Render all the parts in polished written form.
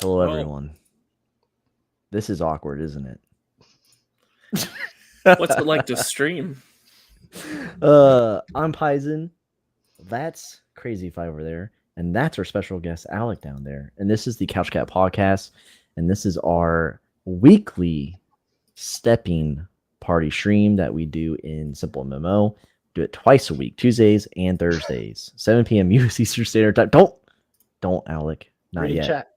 Hello, Well, everyone. This is awkward, isn't it? what's it like to stream? I'm Paizen. That's Crazy Five over there, and that's our special guest Alec down there. And this is the Couch Cat Podcast, and this is our weekly stepping party stream that we do in SimpleMMO. Do it twice a week, Tuesdays and Thursdays, 7 p.m. US Eastern Standard Time. Don't, Alec, not Read yet. chat.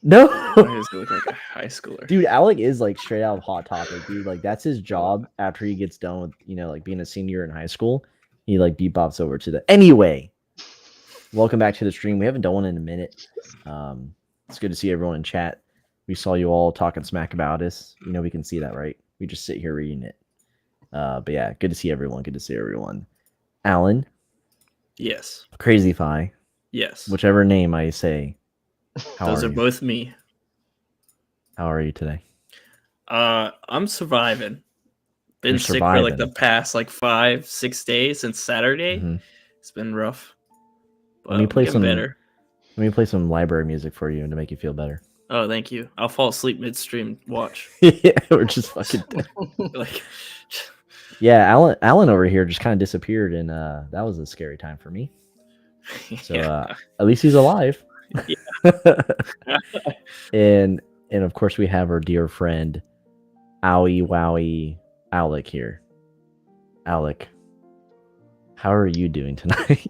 No. Why does he look like a high schooler? Dude, Alec is like straight out of Hot Topic, dude. Like that's his job after he gets done with, like being a senior in high school. He like bebops over to the anyway. Welcome back to the stream. We haven't done one in a minute. It's good to see everyone in chat. We saw you all talking smack about us. We can see that, right? We just sit here reading it. But yeah, good to see everyone. Good to see everyone. Alan, Yes. Crazy Fi, Yes. whichever name I say. Those are both me. How are you today? I'm surviving. Been You're sick for like the surviving. past 5-6 days since Saturday. Mhm. It's been rough. But Let me play I'm getting some better. Let me play some library music for you to make you feel better. Oh, thank you. I'll fall asleep midstream. Watch. Yeah, we're just fucking dead. Like, Yeah, Alan over here just kind of disappeared, and that was a scary time for me. So yeah. at least he's alive. Yeah. and of course we have our dear friend Owie Wowie Owlic here. Alec, how are you doing tonight?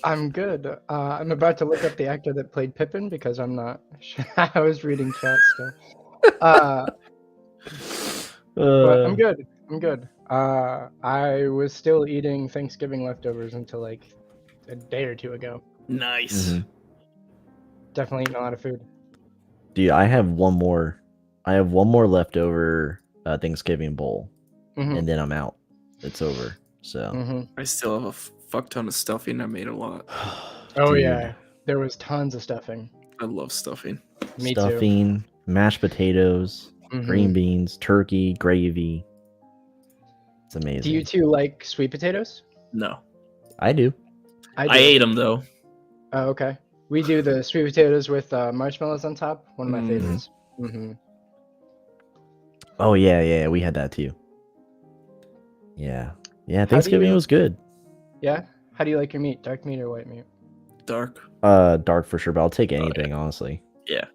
I'm good. I'm about to look up the actor that played Pippin because I'm not sure. I was reading chat still. But I'm good. I'm good. I was still eating Thanksgiving leftovers until like a day or two ago. Nice. Mhm. Definitely eating a lot of food. Dude, I have one more leftover Thanksgiving bowl, Mhm. and then I'm out. It's over. So Mhm. I still have a fuck ton of stuffing. I made a lot. Oh Dude, yeah, there was tons of stuffing. I love stuffing. Me too. stuffing, mashed potatoes, Mhm. green beans, turkey, gravy. It's amazing. Do you two like sweet potatoes? No. I do. I do. I ate them though. Oh, okay. We do the sweet potatoes with marshmallows on top. One of my Mhm. favorites. Mm-hmm. Oh yeah, we had that too. Yeah. do Thanksgiving you- was good. Yeah. How do you like your meat? Dark meat or white meat? Dark. Dark for sure, but I'll take yeah. anything, honestly. Yeah.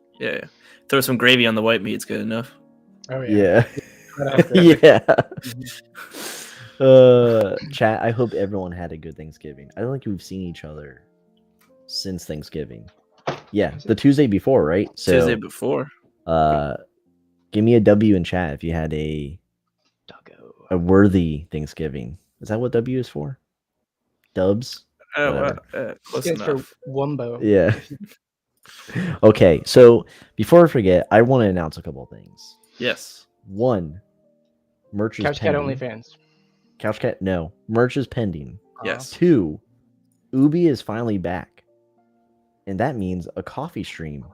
Throw some gravy on the white meat. It's good enough. Oh yeah. Yeah. Right after. Yeah. Chat, I hope everyone had a good Thanksgiving. I don't think we've seen each other since Thanksgiving. Yeah, the Tuesday before, right? So Tuesday before. give me a W in chat if you had a Doggo. worthy Thanksgiving. Is that what W is for? Dubs? Whatever. Close Stands for enough. Wumbo. Yeah. Okay, so before I forget, I want to announce a couple of things. Yes. One, merch is Couch Cat pending. OnlyFans. Couch Cat, no. Merch is pending. Yes. 2, Ubi is finally back. And that means a coffee stream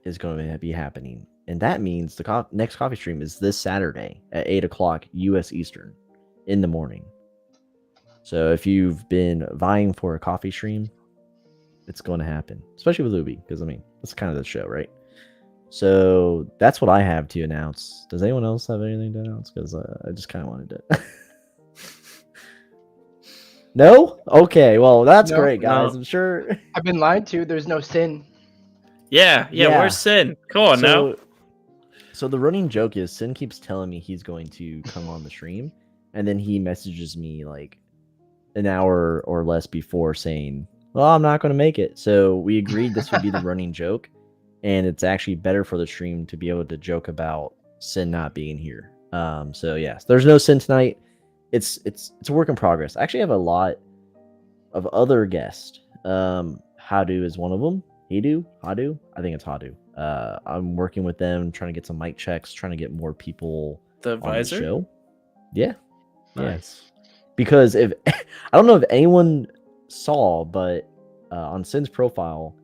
is going to be happening. And that means the next coffee stream is this Saturday at 8 o'clock US Eastern in the morning. So if you've been vying for a coffee stream, it's going to happen, especially with Ubi, because that's kind of the show, right? So that's what I have to announce. Does anyone else have anything to announce? Because I just kind of wanted to. No? Okay, well, that's No, great, guys. no. I'm sure. I've been lied to. There's no Synn. Yeah. Yeah. Where's Synn? Come on now. So the running joke is Synn keeps telling me he's going to come on the stream, and then he messages me like an hour or less before saying, well, I'm not going to make it. So we agreed this would be the running joke, and it's actually better for the stream to be able to joke about Synn not being here. So yes, there's no Synn tonight. It's a work in progress. I actually have a lot of other guests. Hadu is one of them. Hadu? I think it's Hadu. I'm working with them, trying to get some mic checks, trying to get more people The on the visor. show. Yeah. Nice. Because if I don't know if anyone saw, but on Syn's profile,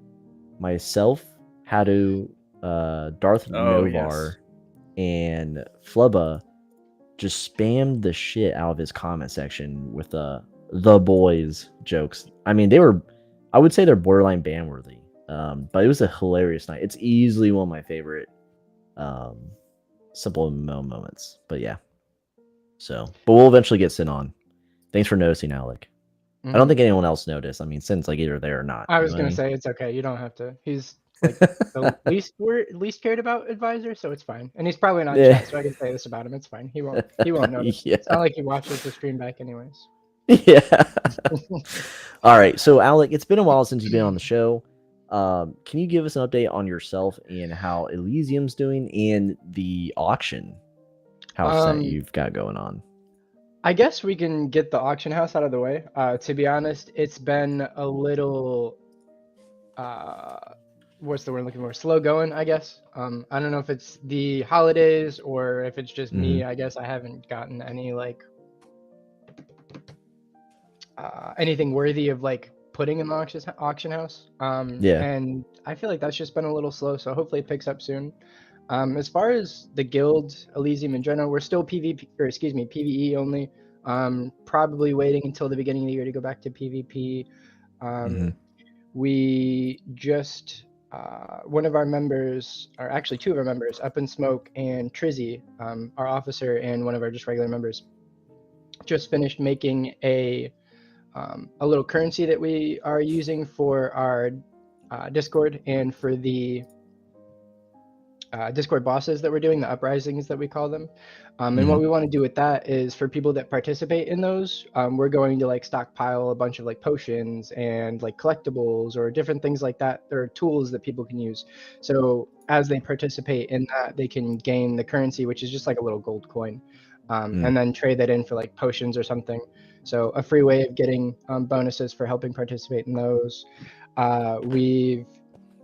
myself, Hadu, Darth Oh, Novar, and Flubba just spammed the shit out of his comment section with the boys jokes. I mean, I would say they're borderline ban worthy. But it was a hilarious night. It's easily one of my favorite simple MMO moments. But yeah. So, but we'll eventually get Synn on. Thanks for noticing, Owlic. I don't think anyone else noticed. I mean, Synn's like either there or not. I was gonna say it's okay. You don't have to. He's like the least cared about advisor, so it's fine. And he's probably not in chat, so I can say this about him. It's fine. He won't notice. Yeah. It's not like he watches the stream back anyways. Yeah. All right. So Owlic, it's been a while since you've been on the show. Can you give us an update on yourself and how Elysium's doing and the auction house that you've got going on? I guess we can get the auction house out of the way. To be honest, it's been a little what's the word I'm looking for? Slow going, I guess. I don't know if it's the holidays or if it's just me. I guess I haven't gotten any like anything worthy of like putting in the auction house. And I feel like that's just been a little slow, so hopefully it picks up soon. As far as the guild, Elysium in general, we're still PvE only. Probably waiting until the beginning of the year to go back to PvP. We just one of our members, or actually two of our members, Up in Smoke and Trizzy, our officer and one of our just regular members, just finished making a little currency that we are using for our Discord and for the Discord bosses that we're doing, the uprisings that we call them. And what we want to do with that is for people that participate in those, we're going to like stockpile a bunch of like potions and like collectibles or different things like that. There are tools that people can use. So as they participate in that, they can gain the currency, which is just like a little gold coin, and then trade that in for like potions or something. So a free way of getting bonuses for helping participate in those. We've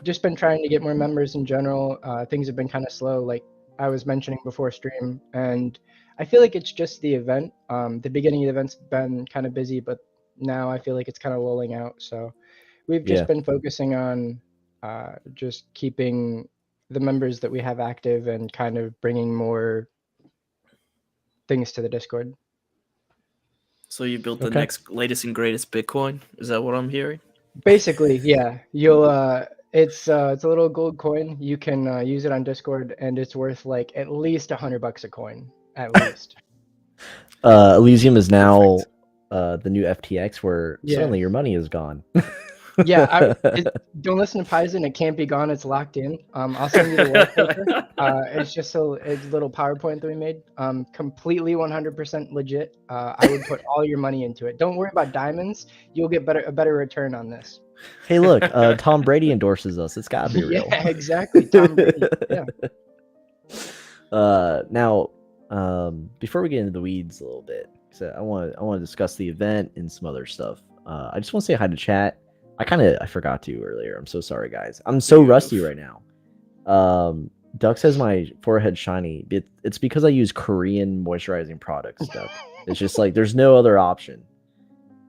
just been trying to get more members in general. Things have been kind of slow, like I was mentioning before stream, and I feel like it's just the event. The beginning of the event's been kind of busy, but now I feel like it's kind of lulling out. So we've just been focusing on just keeping the members that we have active and kind of bringing more things to the Discord. So you built the next latest and greatest Bitcoin? Is that what I'm hearing? Basically, yeah. You'll it's a little gold coin. You can use it on Discord, and it's worth like at least $100 a coin, at least. Elysium is now the new FTX, where suddenly your money is gone. Don't listen to Paizen. It can't be gone. It's locked in. I'll send you the white paper. It's just a little PowerPoint that we made. Completely 100% legit. I would put all your money into it. Don't worry about diamonds. You'll get a better return on this. Hey, look, Tom Brady endorses us. It's gotta be real. Yeah, exactly. Tom Brady. Yeah. Now, before we get into the weeds a little bit, so I want to discuss the event and some other stuff. I just want to say hi to chat. I forgot to earlier. I'm so sorry, guys. I'm so rusty right now. Duck says my forehead shiny. It's because I use Korean moisturizing products, Duck. It's just like there's no other option.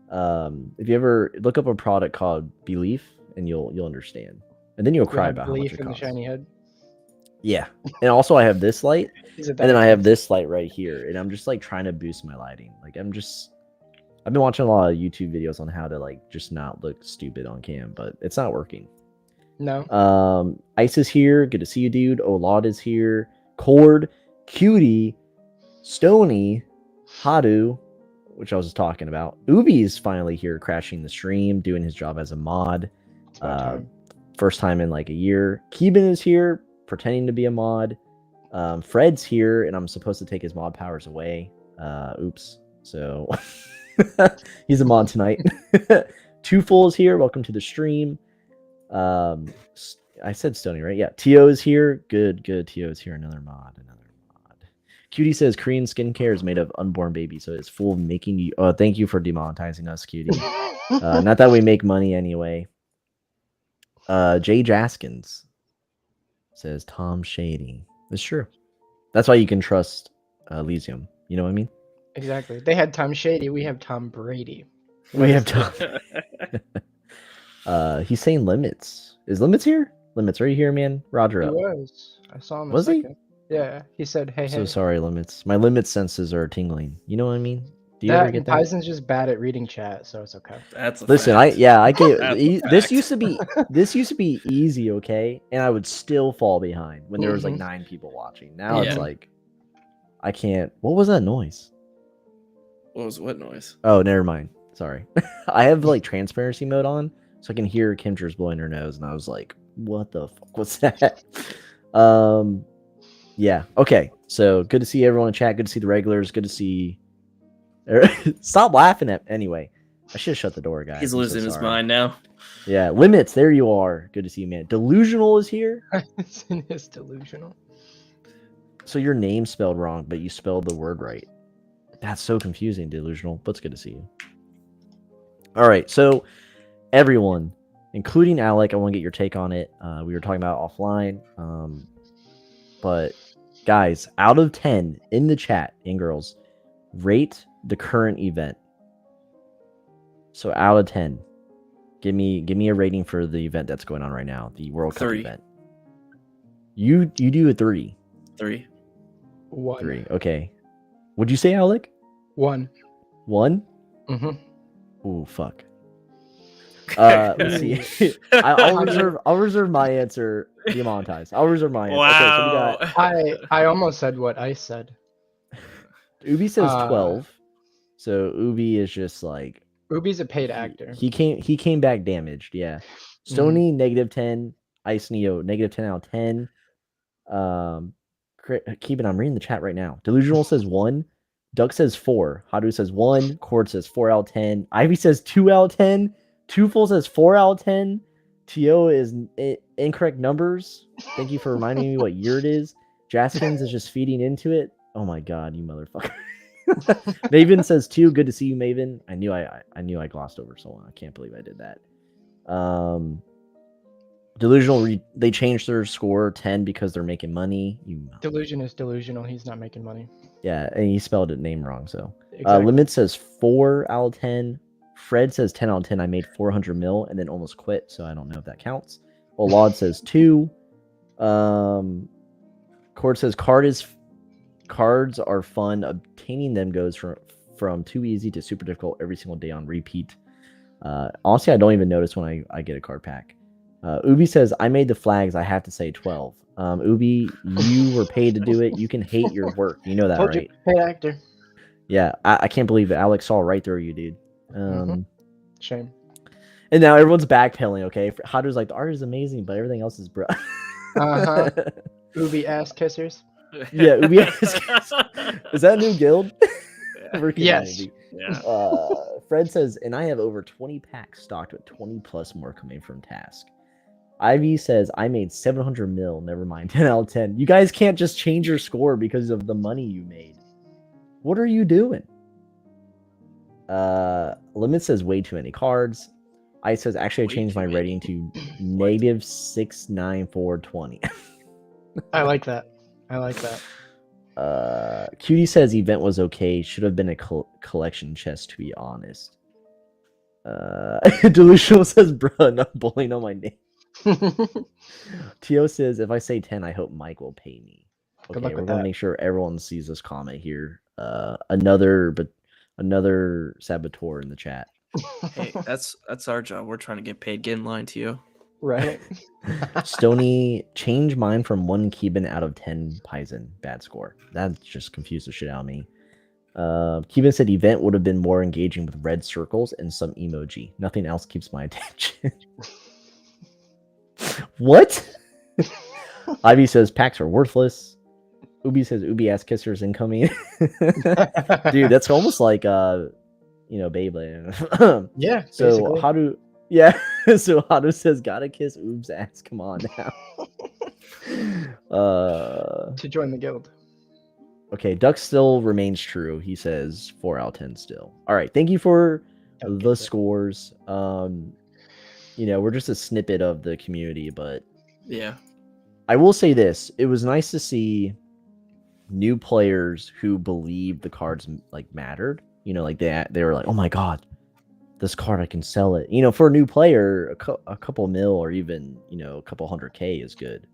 If you ever look up a product called Belief, and you'll understand, and then you'll cry about how much it costs. The shiny head. Yeah, and also I have this light, and then I have this light right here, and I'm just like trying to boost my lighting. Like I've been watching a lot of YouTube videos on how to like just not look stupid on cam, but it's not working. No. Ice is here. Good to see you, dude. Olad is here. Cord, Cutie, Stony, Hadu, which I was just talking about. Ubi is finally here, crashing the stream, doing his job as a mod. First time in like a year. Keeban is here, pretending to be a mod. Fred's here, and I'm supposed to take his mod powers away. Oops. So he's a mod tonight. Two Full is here. Welcome to the stream. I said Stony, right? Yeah. Tio is here. Good. Tio is here. Another mod. Cutie says Korean skincare is made of unborn babies, so it's full of making you. Oh, thank you for demonetizing us, Cutie. Not that we make money anyway. Jay Jaskins says Tom Shady. It's true. That's why you can trust Elysium. You know what I mean? Exactly. They had Tom Shady. We have Tom Brady. We have Tom. He's saying Limits. Is Limits here? Limits, are you here, man? Roger up. He was. I saw him. Was he? Yeah. He said, "Hey, So sorry, Limits. My Limits senses are tingling. You know what I mean? Do you ever That get and that? Pison's just bad at reading chat, so it's okay. That's a Listen, fact. I get That's a this fact. used to be easy, okay, and I would still fall behind when there was like 9 people watching. Now it's Yeah. like I can't. What was that noise? What noise? Oh, never mind. Sorry. I have like transparency mode on, so I can hear Kimcher's blowing her nose, and I was like, "What the fuck was that?" Yeah. Okay. So good to see everyone in chat. Good to see the regulars. Good to see. Stop laughing at. Anyway, I should have shut the door, guys. He's I'm so losing his sorry. mind now. Yeah. Limits. There you are. Good to see you, man. Delusional is here. Sin is delusional. So your name's spelled wrong, but you spelled the word right. That's so confusing, Delusional. But it's good to see you. All right. So everyone, including Owlic, I want to get your take on it. We were talking about offline. But guys, out of 10 in the chat, and girls, rate the current event. So out of 10, give me a rating for the event that's going on right now, the World Cup 3. event. You do a 3. 3. 1. 3. Okay. Would you say, Owlic? 1. 1? Mm-hmm. Ooh, fuck. Let's see. I'll reserve my answer. Demonetized. I'll reserve my answer. Wow. Okay, so we got I almost said what I said. Ubi says 12. So Ubi is just like Ubi's a paid actor. He came back damaged, yeah. Stony -10, Ice Neo -10 out of 10. Keep it. I'm reading the chat right now. Delusional says 1. Duck says 4. Hadu says 1. Cord says 4 out of 10. Ivy says 2 out of 10. Twofull says 4 out of 10. To is incorrect numbers. Thank you for reminding me what year it is. Jaskins is just feeding into it. Oh my god, you motherfucker. Maven says 2. Good to see you, Maven. I knew I glossed over someone. I can't believe I did that. Delusional. They changed their score 10 because they're making money. Delusion is delusional. He's not making money. Yeah, and he spelled it name wrong. So Exactly. Limit says 4 out of 10. Fred says 10 out of 10. I made 400 mil and then almost quit, so I don't know if that counts. Olad says 2. Cord says cards are fun. Obtaining them goes from too easy to super difficult every single day on repeat. Honestly, I don't even notice when I get a card pack. Ubi says, I made the flags. I have to say 12. Ubi, you were paid to do it. You can hate your work. You know that, Told right? You, paid actor. Yeah, I can't believe it. Alex saw right through you, dude. Shame. And now everyone's backpedaling, okay? Hadu's like, the art is amazing, but everything else is bro. Ubi ass kissers. Yeah, Ubi ass kissers. Is that a new guild? Yes. Yeah. Fred says, and I have over 20 packs stocked with 20 plus more coming from Task. Ivy says, I made 700 mil. Never mind, 10 out of 10. You guys can't just change your score because of the money you made. What are you doing? Limit says way too many cards. Ice says, actually, I changed my rating to -69420. I like that. Cutie says event was okay. Should have been a collection chest, to be honest. Delusional says, bruh, not bullying on my name. Tio says, if I say 10, I hope Mike will pay me. Okay, we're gonna make sure everyone sees this comment here. Another saboteur in the chat. Hey, that's our job. We're trying to get paid. Get in line, Tio. Right. Stony, change mine from 1 Keban out of 10 Pison. Bad score. That just confused the shit out of me. Keban said event would have been more engaging with red circles and some emoji. Nothing else keeps my attention. What? Ivy says packs are worthless. Ubi says Ubi ass kissers incoming. Dude, that's almost like Beyblade. Yeah. So basically. So Hado says gotta kiss Oob's ass. Come on now. To join the guild. Okay, Duck still remains true. He says 4 out of 10 still. All right, thank you for the scores. We're just a snippet of the community, but yeah, I will say this: it was nice to see new players who believed the cards like mattered. Like they were like, oh my god, this card, I can sell it. For a new player, a couple mil or even a couple 100K is good.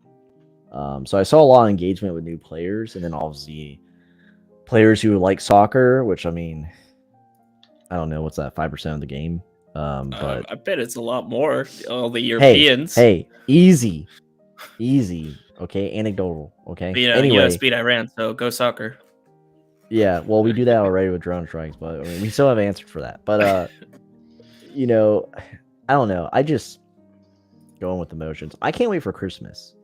So I saw a lot of engagement with new players, and then obviously players who like soccer, which I mean, I don't know what's that 5% of the game. But I bet it's a lot more. All the Europeans. Hey, easy. Okay, anecdotal. Okay. Anyway, US beat Iran, so go soccer. Yeah, well, we do that already with drone strikes, but I mean, we still have answered for that. But you know, I don't know. I just going with emotions. I can't wait for Christmas.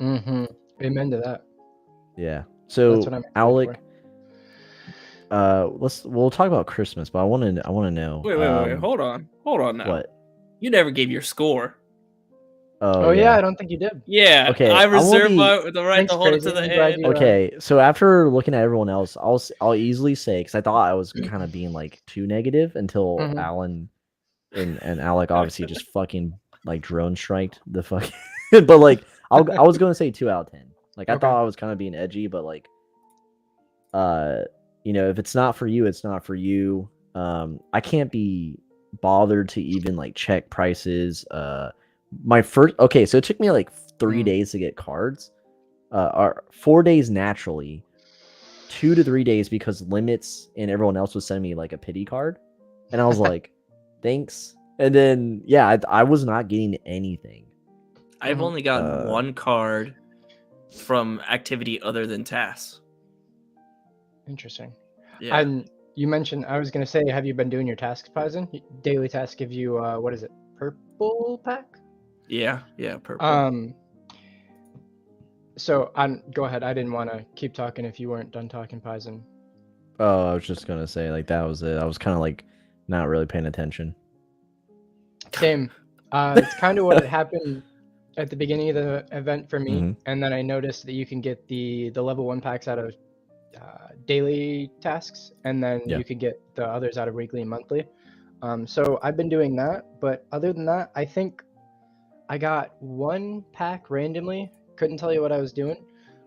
Mm-hmm. Amen to that. Yeah. That's So what I'm excited Owlic, for. we'll talk about Christmas, but I want to know. Wait. Hold on now. What? You never gave your score. Oh yeah, I don't think you did. Yeah, Okay, I I won't reserve be- the right Thanks, to hold it Crazy. to the I'm glad end. you- Okay, so after looking at everyone else, I'll easily say because I thought I was kind of being like too negative until Mhm. Alan and Alec obviously just fucking like drone striked the fucking. But like I was gonna say 2 out of 10. Like I Okay. thought I was kind of being edgy, but like if it's not for you, it's not for you. I can't be bothered to even like check prices. My first okay, so it took me like 3 days to get cards. Or 4 days naturally, 2 to 3 days because limits and everyone else was sending me like a pity card, and I was like, thanks. And then yeah, I was not getting anything. I've only gotten one card from activity other than tasks. Interesting. Yeah. And you mentioned, I was going to say, have you been doing your tasks, Paizen? Daily tasks give you, what is it, purple pack? Yeah, purple. So go ahead. I didn't want to keep talking if you weren't done talking, Paizen. Oh, I was just gonna say like that was it. I was kind of like not really paying attention. Same. It's kind of what had happened at the beginning of the event for me, and then I noticed that you can get the level 1 packs out of daily tasks, and then you could get the others out of weekly and monthly. So I've been doing that, but other than that, I think I got one pack randomly. Couldn't tell you what I was doing,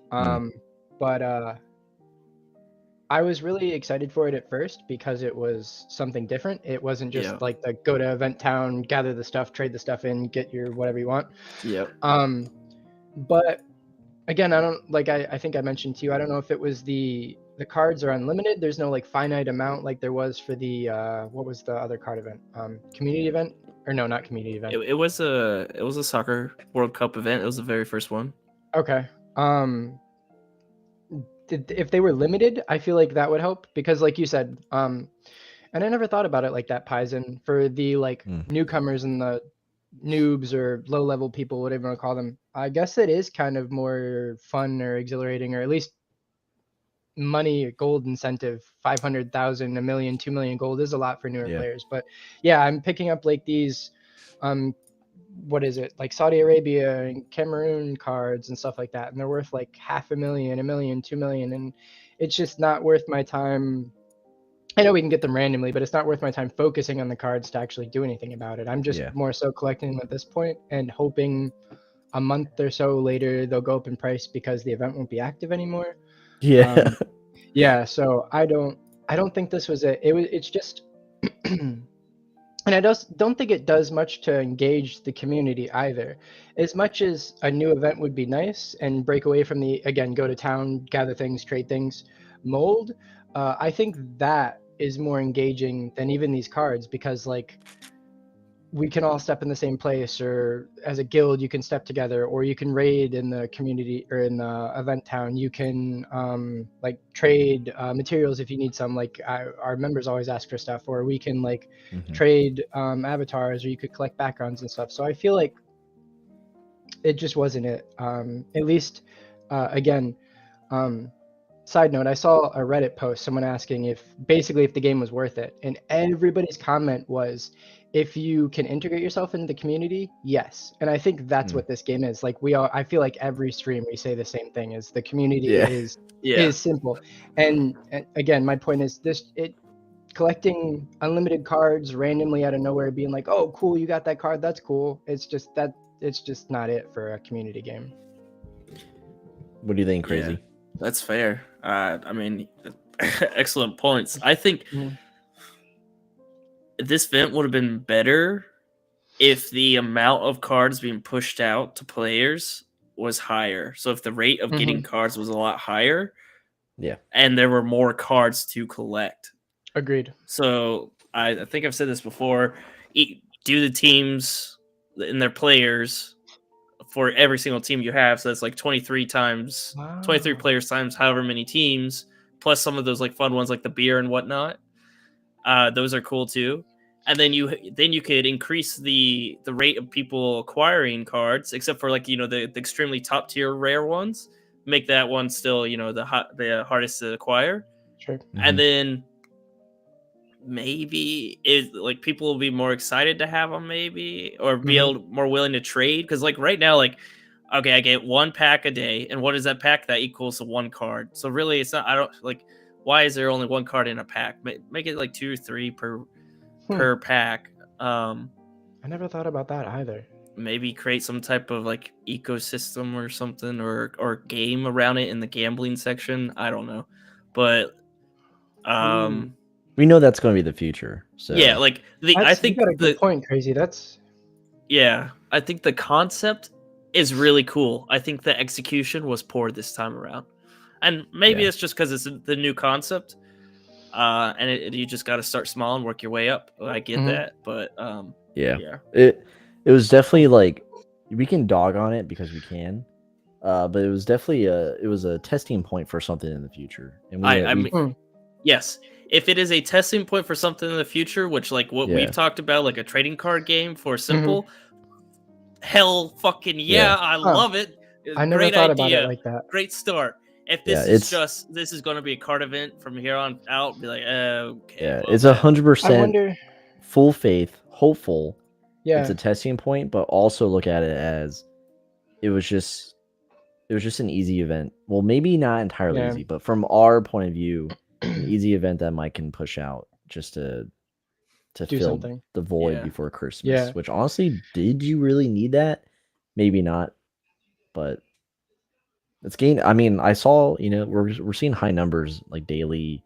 but I was really excited for it at first because it was something different. It wasn't just like the go to event town, gather the stuff, trade the stuff in, get your whatever you want. Yep. But again, I don't like I think I mentioned to you, I don't know if it was the cards are unlimited. There's no like finite amount like there was for the what was the other card event? Community event? Or no, not community event. It was a soccer World Cup event. It was the very first one. Okay. If they were limited, I feel like that would help because like you said, and I never thought about it like that, Paizen, for the like newcomers and the noobs or low level people, whatever you want to call them. I guess it is kind of more fun or exhilarating, or at least money gold incentive. 500,000, a million, 2 million gold is a lot for newer players. But yeah, I'm picking up like these what is it, like Saudi Arabia and Cameroon cards and stuff like that, and they're worth like 500,000, 1 million, 2 million, and it's just not worth my time. I know we can get them randomly, but it's not worth my time focusing on the cards to actually do anything about it. I'm just more so collecting them at this point and hoping a month or so later they'll go up in price because the event won't be active anymore. Yeah, so I don't think this was it. It's just and I don't think it does much to engage the community either. As much as a new event would be nice and break away from the, again, go to town, gather things, trade things, mold, I think that is more engaging than even these cards because, like, we can all step in the same place, or as a guild you can step together, or you can raid in the community or in the event town. You can like trade materials if you need some, like our members always ask for stuff, or we can like trade avatars, or you could collect backgrounds and stuff. So I feel like it just wasn't it, at least again. Side note, I saw a Reddit post, someone asking if the game was worth it, and everybody's comment was, if you can integrate yourself into the community, yes. And I think that's what this game is. Like I feel like every stream we say the same thing: is the community is simple. And again, my point is collecting unlimited cards randomly out of nowhere, being like, oh cool, you got that card, that's cool. It's just not it for a community game. What do you think, Crazy? Yeah, that's fair. I mean, excellent points. I think this event would have been better if the amount of cards being pushed out to players was higher. So if the rate of getting cards was a lot higher, and there were more cards to collect. Agreed. So I think I've said this before. Do the teams and their players for every single team you have. So that's like 23 times, 23 Wow. players times however many teams, plus some of those like fun ones like the beer and whatnot. Those are cool too. And then you could increase the rate of people acquiring cards, except for like the extremely top tier rare ones. Make that one still the hardest to acquire, Sure. and then maybe like people will be more excited to have them, maybe, or be more willing to trade. Because like right now, like okay, I get 1 pack a day, and what is that pack? That equals to 1 card. So really, it's not. I don't like. Why is there only 1 card in a pack? Make it like 2 or 3 per pack. I never thought about that either. Maybe create some type of like ecosystem or something, or game around it in the gambling section. I don't know, but we know that's going to be the future. So yeah, like I think you got a good point, Crazy. I think the concept is really cool. I think the execution was poor this time around, and maybe it's just because it's the new concept, and you just got to start small and work your way up. I get that, but it was definitely like we can dog on it because we can, but it was definitely a testing point for something in the future. And yes, if it is a testing point for something in the future, which like what we've talked about, like a trading card game for Simple, hell fucking I love it. I never thought about it like that. Great start. If this is going to be a card event from here on out, be like, okay. Yeah, it's 100% full faith, hopeful. Yeah, it's a testing point, but also look at it as it was just an easy event. Well, maybe not entirely easy, but from our point of view, an easy event that Mike can push out just to do fill something. the void before Christmas. Yeah. Which honestly, did you really need that? Maybe not, but it's gained. I mean, I saw we're seeing high numbers like daily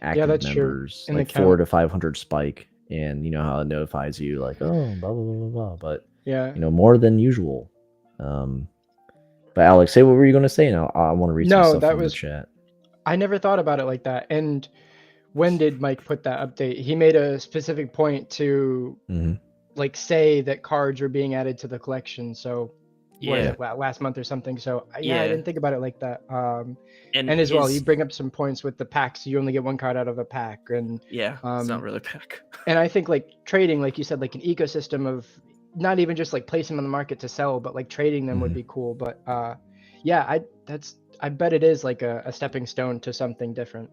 active members, true. like 400 to 500 spike, and you know how it notifies you like blah blah blah blah blah. But more than usual. But Alex, say what were you going to say now? I want to read some stuff from the chat. I never thought about it like that. And when did Mike put that update? He made a specific point to like say that cards were being added to the collection. So last month or something. So I didn't think about it like that. And as well, you bring up some points with the packs. You only get 1 card out of a pack, and it's not really a pack. And I think like trading, like you said, like an ecosystem of not even just like placing them on the market to sell, but like trading them would be cool. But I bet it is like a stepping stone to something different.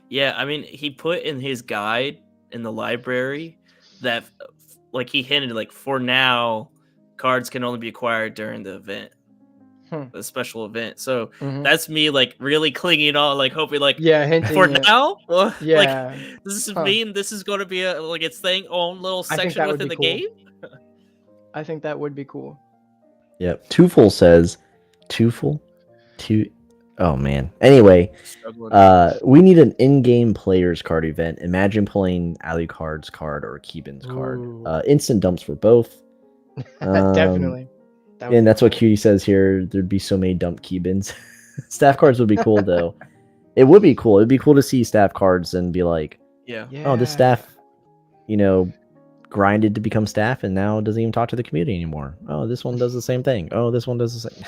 Yeah, I mean, he put in his guide in the library that like he hinted like for now cards can only be acquired during the event, the special event. So that's me like really clinging on, like hoping like hinting for now. Like this is mean this is going to be a like its thing own little section within the game. I think that would be cool. Yep. Twofull says, oh man. Anyway, we need an in-game players card event. Imagine playing Alucard's card or Keeban's card. Instant dumps for both. Definitely. And that's what Cutie says here. There'd be so many dump Keebans. Staff cards would be cool though. It would be cool. It'd be cool to see staff cards and be like, oh, this staff, grinded to become staff and now doesn't even talk to the community anymore. Oh, this one does the same thing. Oh, this one does the same.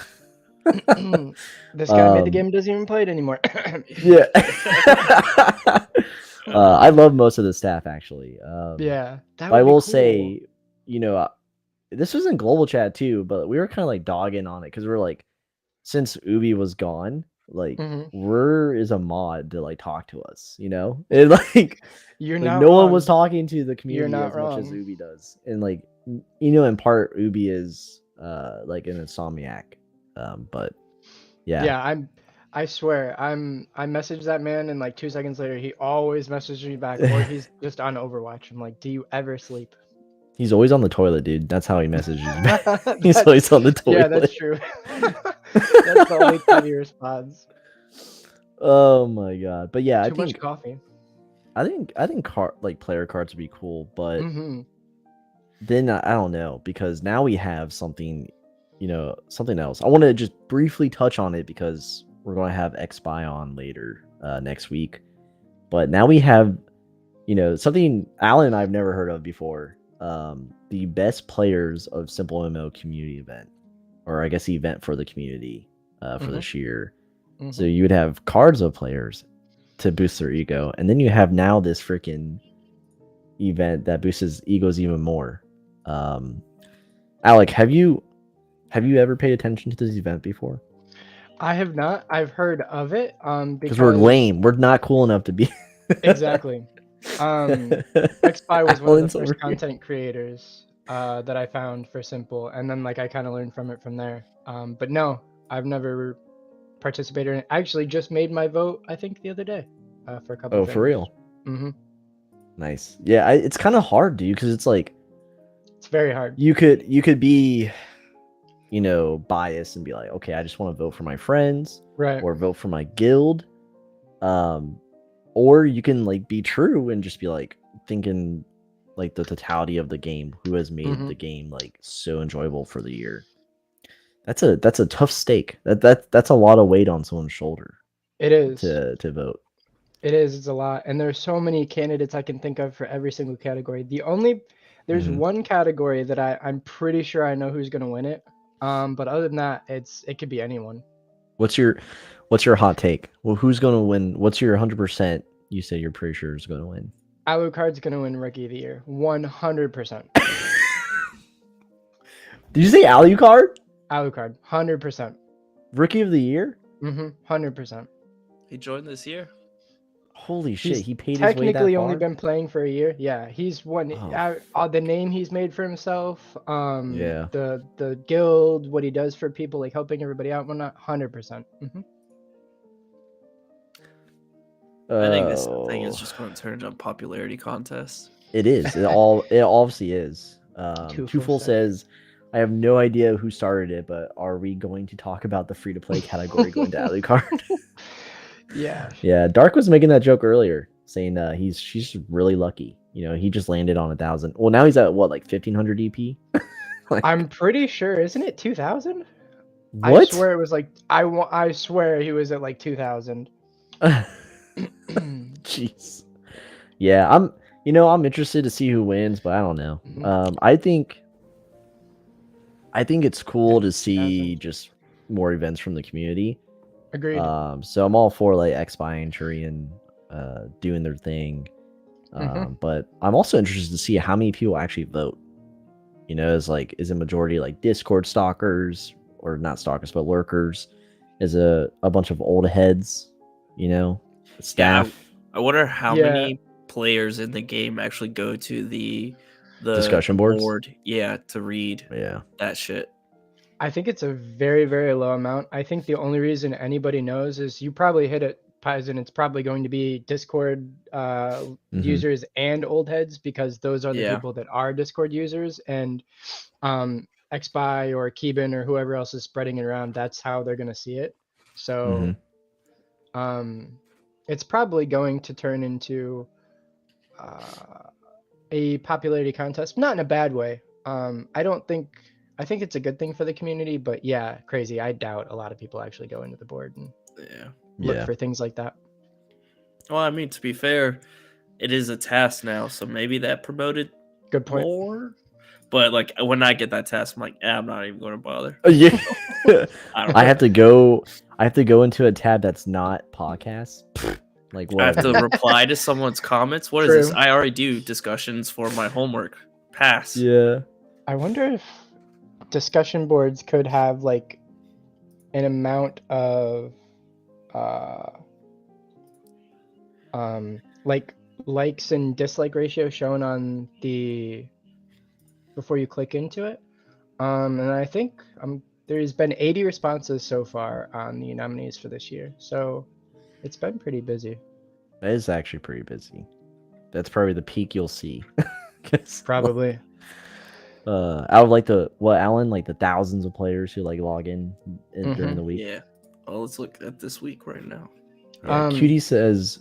This guy made the game, doesn't even play it anymore. Yeah. I love most of the staff actually. I will say, this was in global chat too, but we were kind of like dogging on it because we're like, since Ubi was gone, like where is a mod to like talk to us, and like you're like, not no wrong. one was talking to the community not as wrong. much as Ubi does, and like in part Ubi is like an insomniac, but I swear I messaged that man and like 2 seconds later he always messages me back, or he's just on Overwatch. I'm like, do you ever sleep? He's always on the toilet, dude. That's how he messages me. He's always on the toilet. Yeah, that's true. That's the only time he responds. Oh my god! But yeah, Too much coffee. I think like player cards would be cool, but then I don't know, because now we have something, something else. I want to just briefly touch on it because we're going to have XSpy on later next week. But now we have something Alan and I've never heard of before. The best players of SimpleMMO community event, or I guess event for the community for this year. So you would have cards of players to boost their ego, and then you have now this freaking event that boosts egos even more. Alec, have you ever paid attention to this event before? I have not. I've heard of it. Because we're lame. We're not cool enough to be. Exactly. XSpy was one of Alan's the over first content creators that I found for Simple, and then like I kind of learned from it from there. But no, I've never participated in it. I actually just made my vote, I think, the other day for a couple. Oh, for real? Mm-hmm. Nice. Yeah, it's kind of hard, dude, because it's like it's very hard. You could be, biased and be like, okay, I just want to vote for my friends, right, or vote for my guild, or you can like be true and just be like thinking like the totality of the game, who has made the game like so enjoyable for the year. That's a tough stake. That's a lot of weight on someone's shoulder. It is to vote. It is. It's a lot, and there's so many candidates I can think of for every single category. There's one category that I'm pretty sure I know who's gonna win it. But other than that, it could be anyone. What's your hot take? Well, who's gonna win? What's your 100%? You say you're pretty sure is gonna win. Alucard's gonna win Rookie of the Year, 100%. Did you say Alucard? Alucard, 100%. Rookie of the Year? 100%. He joined this year. Holy shit! He paid his way that far? Technically only been playing for a year. Yeah, he's won. The name he's made for himself. Yeah. The guild, what he does for people, like helping everybody out. 100%. I think this thing is just going to turn into a popularity contest. It is. It obviously is. Twofull says, I have no idea who started it, but are we going to talk about the free-to-play category going to Alucard? Yeah. Yeah. Dark was making that joke earlier, saying she's really lucky. He just landed on 1,000. Well, now he's at what, like 1,500 EP? I'm pretty sure, isn't it 2,000? What? I swear it was like I swear he was at like 2,000. Jeez. Yeah, I'm interested to see who wins, but I don't know. I think it's cool to see just more events from the community. Agreed. So I'm all for like XSpy and Turian doing their thing. But I'm also interested to see how many people actually vote. Is it majority like Discord stalkers, or not stalkers, but lurkers? Is a bunch of old heads, staff. Yeah, I wonder how many players in the game actually go to the discussion boards. To read that shit. I think it's a very, very low amount. I think the only reason anybody knows is you probably hit it, and it's probably going to be Discord users and old heads, because those are the people that are Discord users, and XSpy or Keban or whoever else is spreading it around, that's how they're going to see it. So it's probably going to turn into a popularity contest, not in a bad way. I think it's a good thing for the community, but yeah, crazy. I doubt a lot of people actually go into the board and look for things like that. Well, I mean, to be fair, it is a task now, so maybe that promoted good point more. But like when I get that task, I'm like, I'm not even going to bother. Yeah, I have to go into a tab that's not podcasts. Like what? I have to reply to someone's comments. What is this? I already do discussions for my homework. Pass. Yeah. I wonder if discussion boards could have like an amount of like likes and dislike ratio shown on the before you click into it. And I think there's been 80 responses so far on the nominees for this year, so it's been pretty busy. That is actually pretty busy. That's probably the peak you'll see. Probably. Out of like Alan, like the thousands of players who like log in during the week. Yeah. Well, let's look at this week right now. Yeah, Cutie says,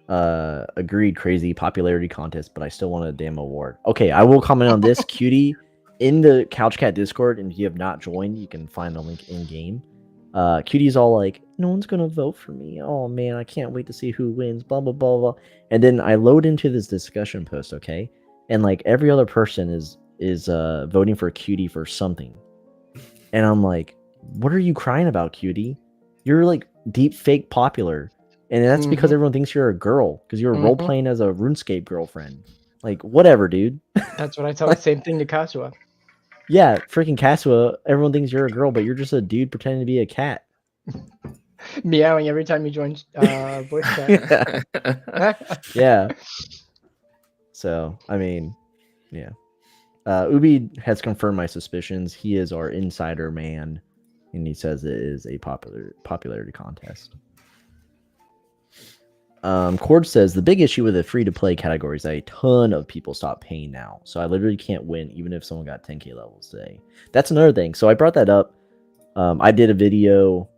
agreed, crazy popularity contest, but I still want a damn award. Okay, I will comment on this. Cutie, in the Couch Cat Discord, and if you have not joined, you can find a link in game. Cutie's all like, no one's gonna vote for me. Oh man, I can't wait to see who wins. Blah blah blah blah. And then I load into this discussion post, okay, and like every other person is voting for Cutie for something, and I'm like, what are you crying about, Cutie? You're like deep fake popular, and that's because everyone thinks you're a girl because you're role playing as a RuneScape girlfriend. Like whatever, dude. That's what I tell the same thing to Kasua. Yeah, freaking Kasua, everyone thinks you're a girl, but you're just a dude pretending to be a cat. Meowing every time you join voice chat. Yeah. So, I mean, yeah. Ubi has confirmed my suspicions. He is our insider man, and he says it is a popularity contest. Cord says the big issue with the free-to-play category is that a ton of people stop paying now. So I literally can't win even if someone got 10k levels today. That's another thing. So I brought that up. I did a video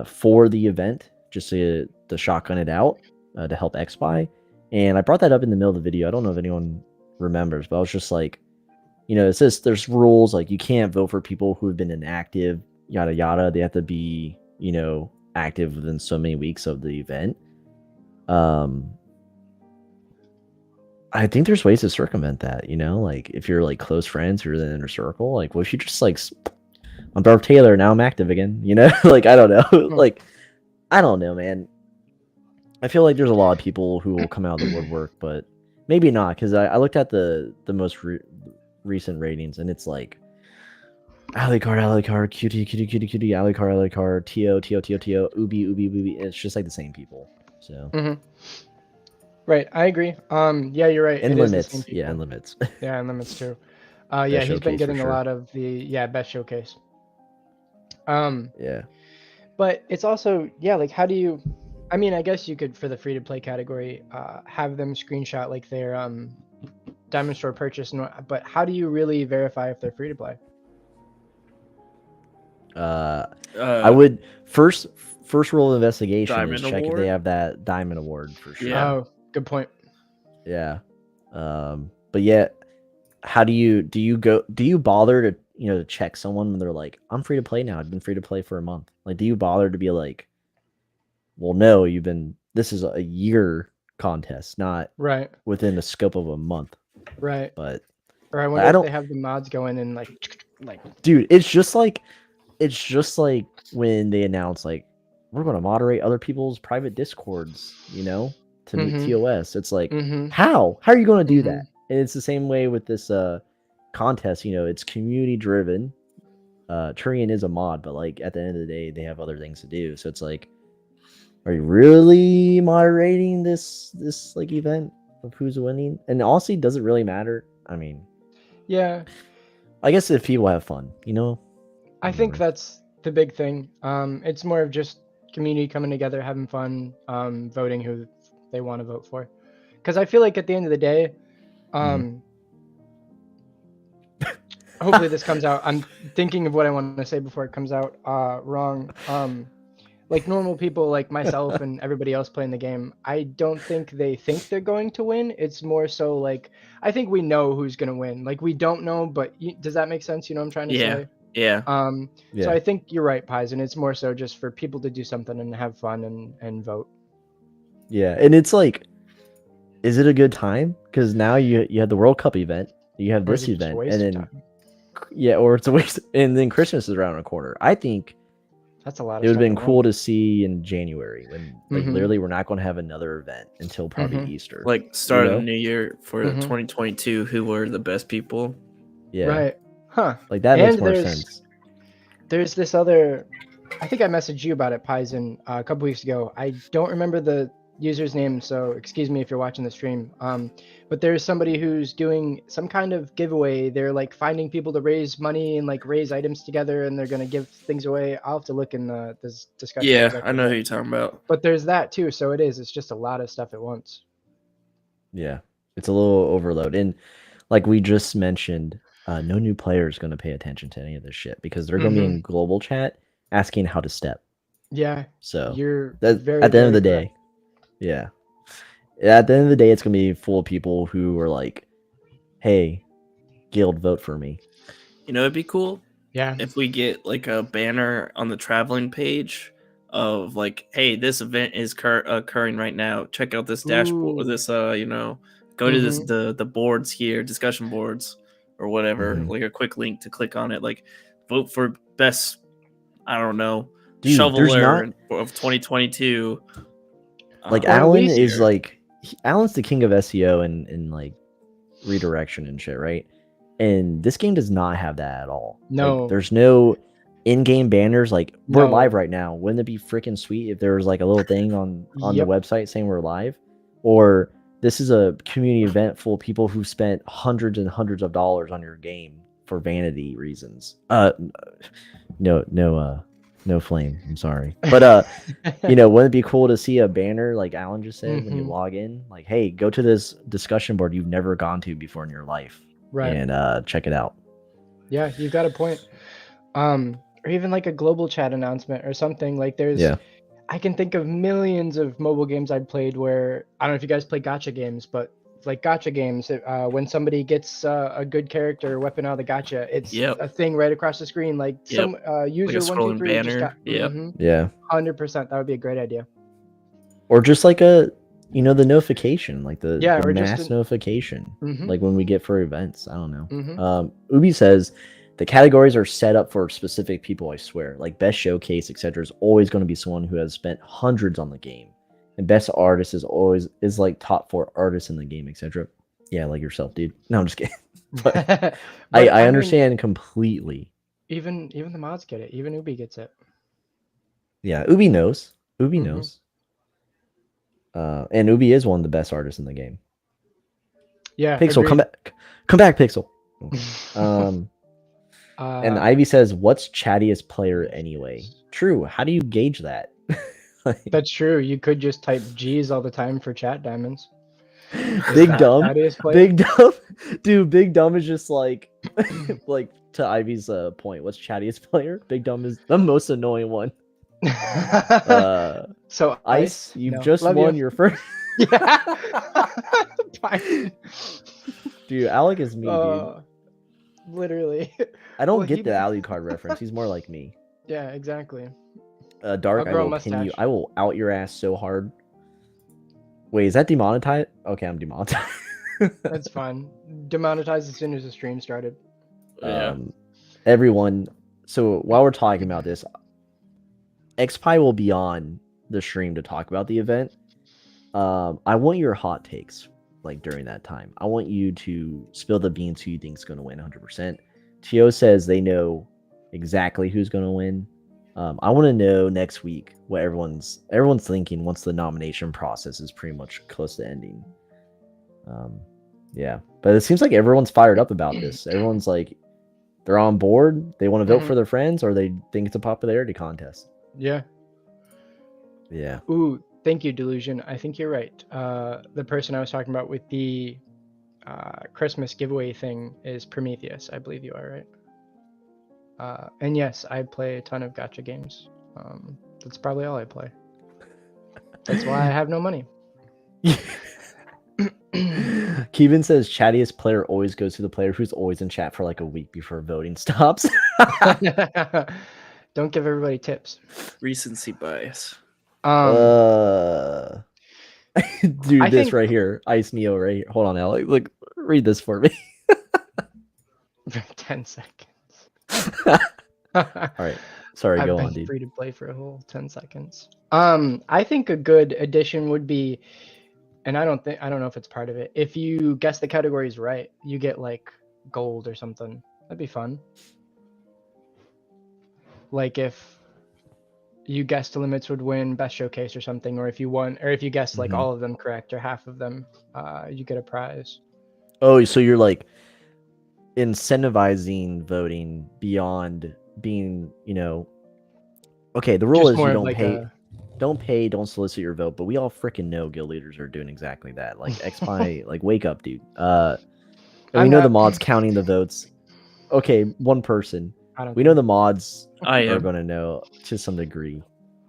for the event just to shotgun it out to help XSpy. And I brought that up in the middle of the video. I don't know if anyone remembers, but I was just like, you know, it says there's rules, like you can't vote for people who have been inactive, yada yada. They have to be, you know, active within so many weeks of the event. I think there's ways to circumvent that, you know, like if you're like close friends or in the inner circle, like what if you just like, I'm Darth Taylor, now I'm active again, you know? Like I don't know. Like I don't know, man. I feel like there's a lot of people who will come out of the woodwork, but maybe not, because I looked at the most recent ratings, and it's like Alucard, cutie, Alucard, Tio, Ubi. It's just like the same people. So Right, I agree. Yeah, you're right. And it limits, is the same people. yeah, and limits. Yeah, and limits too. Yeah, he's been getting a lot of the best showcase. Yeah. But it's also, yeah, like how do you, I mean, I guess you could, for the free to play category, have them screenshot like their Diamond Store purchase, but how do you really verify if they're free to play? I would first rule of investigation Diamond is check Award? if they have that Diamond Award for sure. Yeah. Oh, good point. Yeah. But yeah, how do you bother to, you know, to check someone when they're like, I'm free to play now, I've been free to play for a month? Like, do you bother to be like, well, no, this is a year contest, not right within the scope of a month. Right. But or I wonder if they have the mods going and like dude, it's just like when they announce like we're going to moderate other people's private discords, you know, to meet TOS. It's like, how are you going to do that? And it's the same way with this contest, you know, it's community driven. Turian is a mod, but like at the end of the day, they have other things to do. So it's like, are you really moderating this like event of who's winning? And honestly, does it really matter? I mean, yeah, I guess if people have fun, you know. I think that's the big thing. It's more of just community coming together, having fun, voting who they want to vote for. Because I feel like at the end of the day, hopefully this comes out. I'm thinking of what I want to say before it comes out wrong. Like normal people like myself and everybody else playing the game, I don't think they think they're going to win. It's more so like, I think we know who's going to win. Like we don't know, but does that make sense? You know what I'm trying to say? Yeah. So I think you're right, Pies, and it's more so just for people to do something and have fun and vote. Yeah, and it's like, is it a good time? Because now you had the World Cup event, you have this event, and then or it's a waste, and then Christmas is around the corner. I think that's a lot. It would have been cool to see in January when like literally we're not going to have another event until probably Easter. Like start of the new year for 2022. Who were the best people? Yeah. Right. Huh. Like that makes more sense. There's this other. I think I messaged you about it, Paizen, a couple weeks ago. I don't remember the user's name, so excuse me if you're watching the stream. But there's somebody who's doing some kind of giveaway. They're like finding people to raise money and like raise items together, and they're gonna give things away. I'll have to look in this discussion. Yeah, I know who you're talking about. But there's that too, so it's just a lot of stuff at once. Yeah, it's a little overload, and like we just mentioned, no new player is going to pay attention to any of this shit because they're going to be in global chat asking how to step. Yeah. So you're at the end of the day. Yeah. At the end of the day, it's going to be full of people who are like, hey, guild, vote for me. You know, it'd be cool Yeah. if we get like a banner on the traveling page of like, hey, this event is occurring right now. Check out this dashboard. Ooh. This go to this the boards here, discussion boards or whatever. Mhm. Like a quick link to click on it. Like vote for best. I don't know. Dude, there's shoveler not of 2022. like Or at Alan least- is like Alan's the king of SEO and like redirection and shit, right? And this game does not have that at all. No. Like, there's no in-game banners. Like we're No. live right now. Wouldn't it be freaking sweet if there was like a little thing on Yep. the website saying we're live? Or this is a community event full of people who spent hundreds and hundreds of dollars on your game for vanity reasons. No flame. I'm sorry. But wouldn't it be cool to see a banner like Alan just said when you Mhm. log in? Like, hey, go to this discussion board you've never gone to before in your life. Right. And check it out. Yeah, you've got a point. Or even like a global chat announcement or something. Like there's Yeah. I can think of millions of mobile games I've played where I don't know if you guys play gacha games, but like gacha games, when somebody gets a good character or weapon out of the gacha, it's Yep. a thing right across the screen. Like some user Like a 1 2 scrolling 3 just banner. got Yep. Yeah. 100%. That would be a great idea. Or just like the notification, like the or just mass notification, Mhm. like when we get for events. I don't know. Mhm. Ubi says the categories are set up for specific people. I swear, like best showcase, etc. is always going to be someone who has spent hundreds on the game, and best artist is like top 4 artists in the game, etc. Yeah, like yourself, dude. No, I'm just kidding. But But, I mean, understand completely. even the mods get it. Even Ubi gets it. Yeah, Ubi knows. Ubi Mhm. knows. And Ubi is one of the best artists in the game. Yeah. Pixel, agreed. come back, Pixel. And Ivy says, "What's chattiest player anyway?" True. How do you gauge that? Like, That's true. You could just type G's all the time for chat diamonds. Big that Dumb, chattiest player? Big Dumb, dude. Big Dumb is just like, like to Ivy's point. What's chattiest player? Big Dumb is the most annoying one. So Ice, you've no. just Love won you. your first. Yeah. Fine. Dude, Alec is me, dude. Literally. I don't well, get he- the Alucard reference. He's more like me. Yeah, exactly. Dark, I'll I grow a will pin you. mustache. I will out your ass so hard. Wait, is that demonetized? Okay, I'm demonetized. That's fine. Demonetized as soon as the stream started. Yeah. Everyone. So while we're talking about this, XPie will be on the stream to talk about the event. I want your hot takes like during that time. I want you to spill the beans who you think is going to win 100%. Tio says they know exactly who's going to win. I want to know next week what everyone's thinking once the nomination process is pretty much close to ending. Yeah, but it seems like everyone's fired up about this. Everyone's like, they're on board. They want to vote for their friends, or they think it's a popularity contest. Yeah. Yeah. Ooh, thank you, Delusion. I think you're right. The person I was talking about with the Christmas giveaway thing is Prometheus. I believe you are right. And yes, I play a ton of gacha games. That's probably all I play. That's why I have no money. Kevin says chattiest player always goes to the player who's always in chat for like a week before voting stops. Don't give everybody tips. Recency bias. Dude, I this think- right here, Ice Neo right here. Hold on, Alec. Look, read this for me. 10 seconds. All right, sorry, I've go been on, dude. free to play for a whole 10 seconds. I think a good addition would be, and I don't know if it's part of it. If you guess the categories right, you get like gold or something. That'd be fun. Like if you guessed the limits would win best showcase or something, or if you guessed like Mhm. all of them correct or half of them, you get a prize. Oh, so you're like incentivizing voting beyond being, okay, the rule Just is more you of don't like pay, don't solicit your vote, but we all freaking know guild leaders are doing exactly that. Like XPie, like wake up, dude. And we I'm know not- the mods counting the votes. Okay, one person. I don't We know care. the mods I are am. going to know to some degree.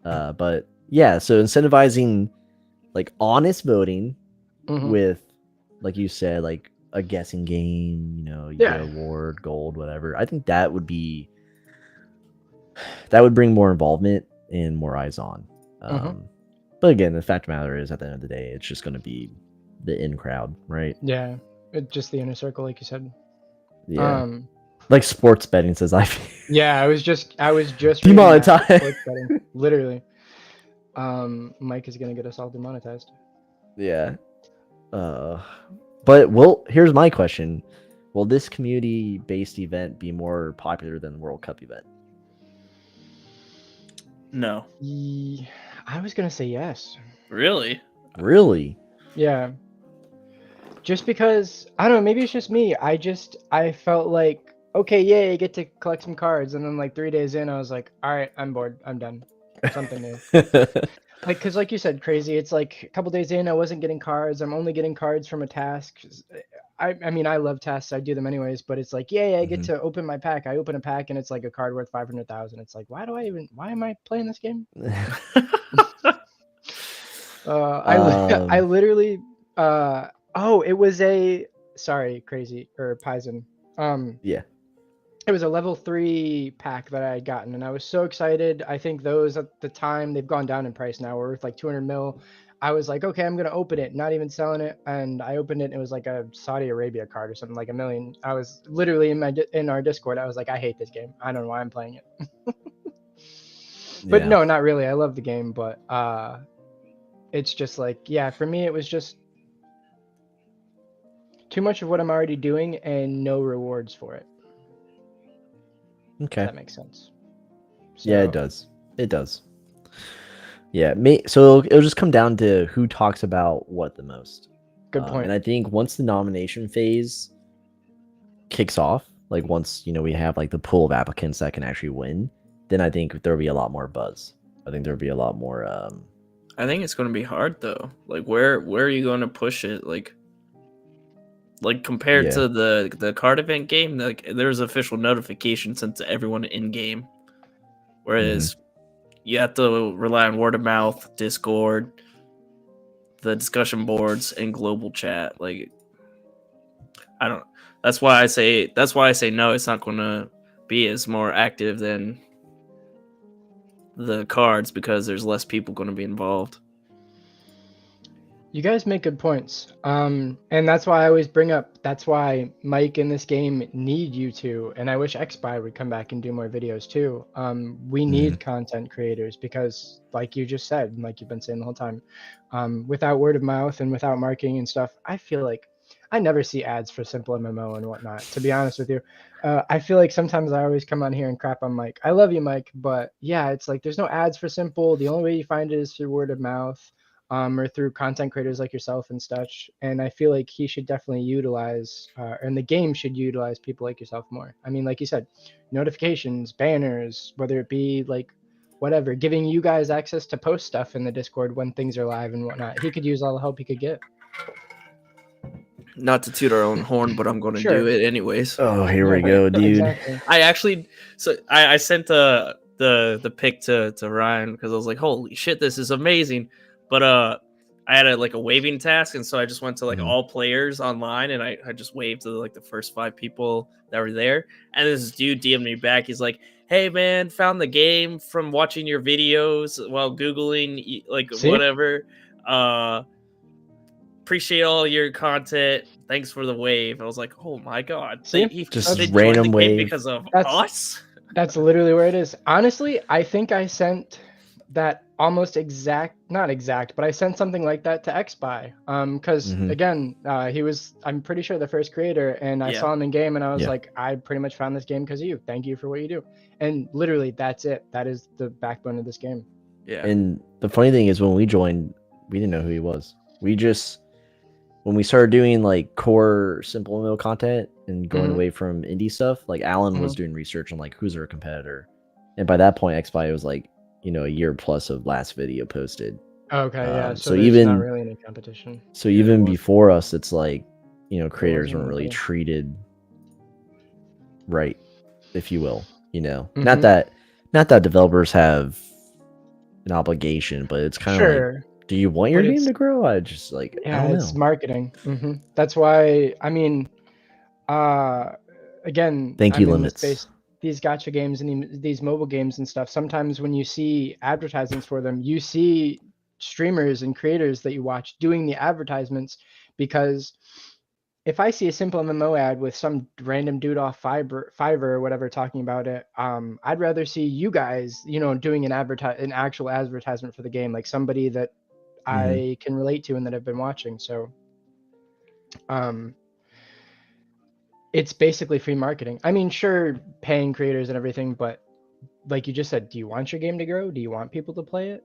But yeah, so incentivizing like honest voting Mhm. with, like you said, like a guessing game, you Yeah. get award, gold, whatever. I think that would be that would bring more involvement and more eyes on. Mhm. But again, the fact of the matter is, at the end of the day, it's just going to be the in crowd, right? Yeah, just the inner circle, like you said. Yeah, like sports betting says I Yeah, I was just reading that. demonetized. Sports betting, literally. Mike is gonna get us all demonetized. Yeah. But here's my question: will this community-based event be more popular than the World Cup event? No. I was gonna say yes. Really? Really? Yeah. Just because I don't know, maybe it's just me. I felt like, okay, yay, I get to collect some cards, and then like 3 days in, I was like, all right, I'm bored, I'm done. Something new. Like, cause like you said, crazy. It's like a couple days in, I wasn't getting cards. I'm only getting cards from a task. I mean, I love tasks. I do them anyways. But it's like, yay, I get to open my pack. I open a pack, and it's like a card worth 500,000. It's like, why am I playing this game? I literally it was a sorry, crazy or Paizen. Yeah. It was a level 3 pack that I had gotten, and I was so excited. I think those at the time, they've gone down in price now. We're worth like 200 mil. I was like, okay, I'm gonna open it, not even selling it, and I opened it, and it was like a Saudi Arabia card or something, like a million. I was literally in our Discord. I was like, I hate this game. I don't know why I'm playing it. But no, not really. I love the game, but it's just like, yeah, for me, it was just too much of what I'm already doing and no rewards for it. Okay. If that makes sense. So, yeah, it does. It does. Yeah, so it'll just come down to who talks about what the most. Good point. And I think once the nomination phase kicks off, like once we have like the pool of applicants that can actually win, then I think there'll be a lot more buzz. I think there'll be a lot more. I think it's going to be hard though. Like where are you going to push it? Like compared to the card event game, like there's official notification sent to everyone in game, whereas you have to rely on word of mouth, Discord, the discussion boards, and global chat. Like I don't. That's why I say no. It's not going to be as more active than the cards because there's less people going to be involved. You guys make good points. And that's why I always bring up, that's why Mike in this game need you to, and I wish XBuy would come back and do more videos too. We need content creators because like you just said, and like you've been saying the whole time, without word of mouth and without marketing and stuff, I feel like I never see ads for SimpleMMO and whatnot, to be honest with you. I feel like sometimes I always come on here and crap on Mike. I love you, Mike, but yeah, it's like there's no ads for Simple. The only way you find it is through word of mouth. Or through content creators like yourself and such. And I feel like he should definitely utilize, and the game should utilize people like yourself more. I mean, like you said, notifications, banners, whether it be like whatever, giving you guys access to post stuff in the Discord when things are live and whatnot. He could use all the help he could get. Not to toot our own horn, but I'm going to do it anyways. Oh, here we go, dude. Exactly. I sent the pic to Ryan because I was like, holy shit, this is amazing. But I had a waving task, and so I just went to all players online, and I just waved to the first 5 people that were there. And this dude DM'd me back. He's like, "Hey man, found the game from watching your videos while googling whatever. Appreciate all your content. Thanks for the wave." I was like, "Oh my god!" He just joined random the wave game because of us. That's literally where it is. Honestly, I think I sent that almost not exact, but I sent something like that to XBuy. Because again, I'm pretty sure the first creator, and I saw him in game, and I was like, I pretty much found this game because of you. Thank you for what you do. And literally, that's it. That is the backbone of this game. Yeah. And the funny thing is, when we joined, we didn't know who he was. When we started doing core SimpleMMO content and going away from indie stuff, Alan was doing research on who's our competitor, and by that point, XBuy was a year plus of last video posted. Okay, yeah. So there's even not really any competition. So even before us, it's creators weren't really treated right, if you will. Not that developers have an obligation, but it's kind of do you want your game to grow? I just I don't know. It's marketing. That's why, I mean, again, thank you, Limits. these gacha games and these mobile games and stuff, sometimes when you see advertisements for them, you see streamers and creators that you watch doing the advertisements, because if I see a simple MMO ad with some random dude off Fiverr or whatever talking about it, I'd rather see you guys, doing an actual advertisement for the game, like somebody that I can relate to and that I've been watching. So, it's basically free marketing. I mean, sure, paying creators and everything, but like you just said, do you want your game to grow? Do you want people to play it?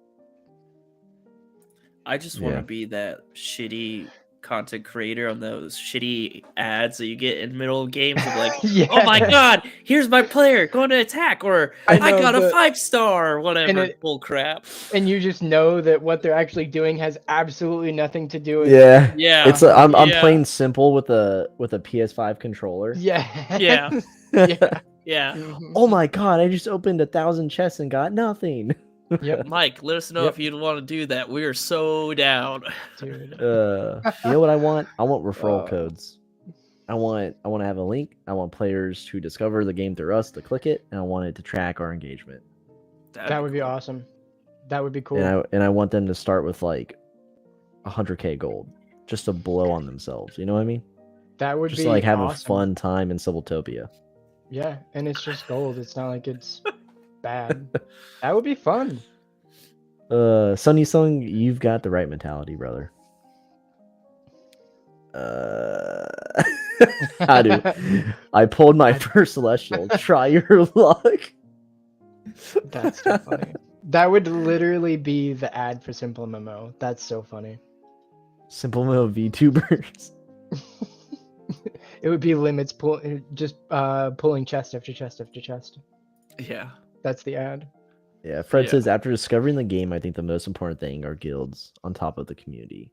I just want Yeah. to be that shitty content creator on those shitty ads that you get in middle of games of like, Yeah. oh my god, here's my player going to attack, or I I know, got a but- 5-star, whatever it- bull crap. And you just know that what they're actually doing has absolutely nothing to do with Yeah. Yeah, It's I'm yeah. playing simple with a PS5 controller. Yeah. Yeah. Yeah. Yeah. Mhm. Oh my god, I just opened 1,000 chests and got nothing. Yep. Mike, let us know Yep. if you'd want to do that. We are so down. Dude. You know what I want? I want referral Uh, codes. I want to have a link. I want players who discover the game through us to click it, and I want it to track our engagement. That would be awesome. That would be cool. And I want them to start with like 100k gold, just to blow on themselves. You know what I mean? That would Just be like have awesome. a fun time in Civiltopia. Yeah, and it's just gold. It's not like it's bad. That would be fun. Sunny Sung, you've got the right mentality, brother. How do I pulled my first celestial? Try your luck. That's so funny. That would literally be the ad for SimpleMMO. That's so funny. SimpleMMO VTubers. It would be limits pulling chest after chest after chest. Yeah. That's the ad. Yeah, Fred Yeah. says after discovering the game, I think the most important thing are guilds on top of the community.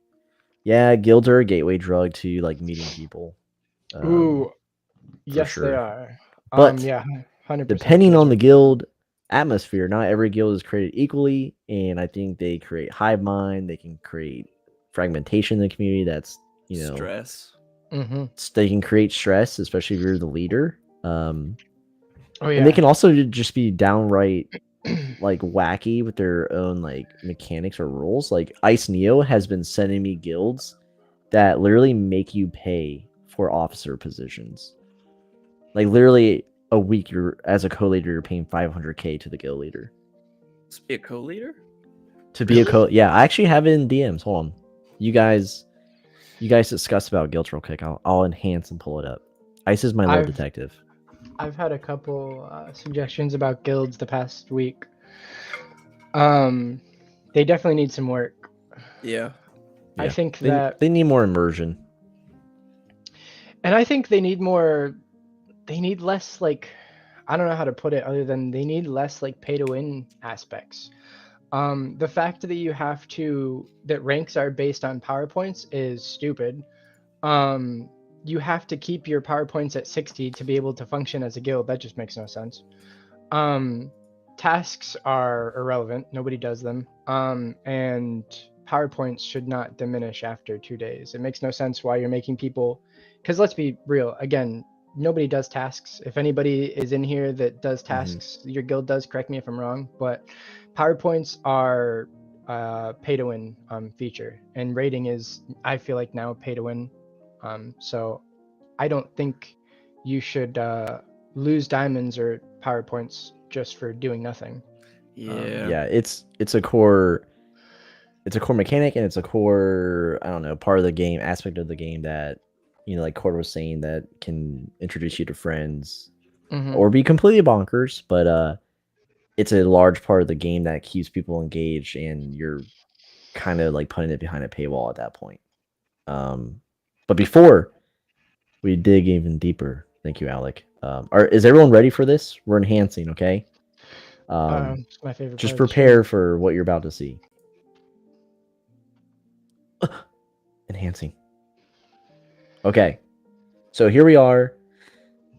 Yeah, guilds are a gateway drug to like meeting people. Ooh, yes, sure. they are. But yeah, 100%. depending on the guild atmosphere, not every guild is created equally, and I think they create hive mind. They can create fragmentation in the community. That's Stress. Mm-hmm. they can create stress, especially if you're the leader. Oh yeah. And they can also just be downright like wacky with their own like mechanics or rules. Like Ice Neo has been sending me guilds that literally make you pay for officer positions. Like literally a week, you're as a co-leader, you're paying 500k to the guild leader Let's be a co-leader. to be a co. Yeah, I actually have it in DMs. Hold on, you guys discuss about guilds real quick. I'll enhance and pull it up. Ice is my little detective. I've had a couple suggestions about guilds the past week. They definitely need some work. Yeah. I think they need more immersion. And I think they need less, like, I don't know how to put it other than they need less like pay to win aspects. The fact that ranks are based on PowerPoints is stupid. You have to keep your PowerPoints at 60 to be able to function as a guild. That just makes no sense. Tasks are irrelevant. Nobody does them. And PowerPoints should not diminish after 2 days. It makes no sense why you're making people, because let's be real, again, nobody does tasks. If anybody is in here that does tasks, your guild does, correct me if I'm wrong, but PowerPoints are pay to win feature, and rating is, I feel like, now pay to win. So I don't think you should lose diamonds or PowerPoints just for doing nothing. Yeah. It's a core mechanic, and it's a core, I don't know, part of the game, aspect of the game that, like Cord was saying, that can introduce you to friends or be completely bonkers, but it's a large part of the game that keeps people engaged, and you're kind of like putting it behind a paywall at that point. But before we dig even deeper, thank you, Owlic. Is everyone ready for this? We're enhancing, okay? It's my favorite Just part of the prepare for what you're about to see. Enhancing. Okay, so here we are.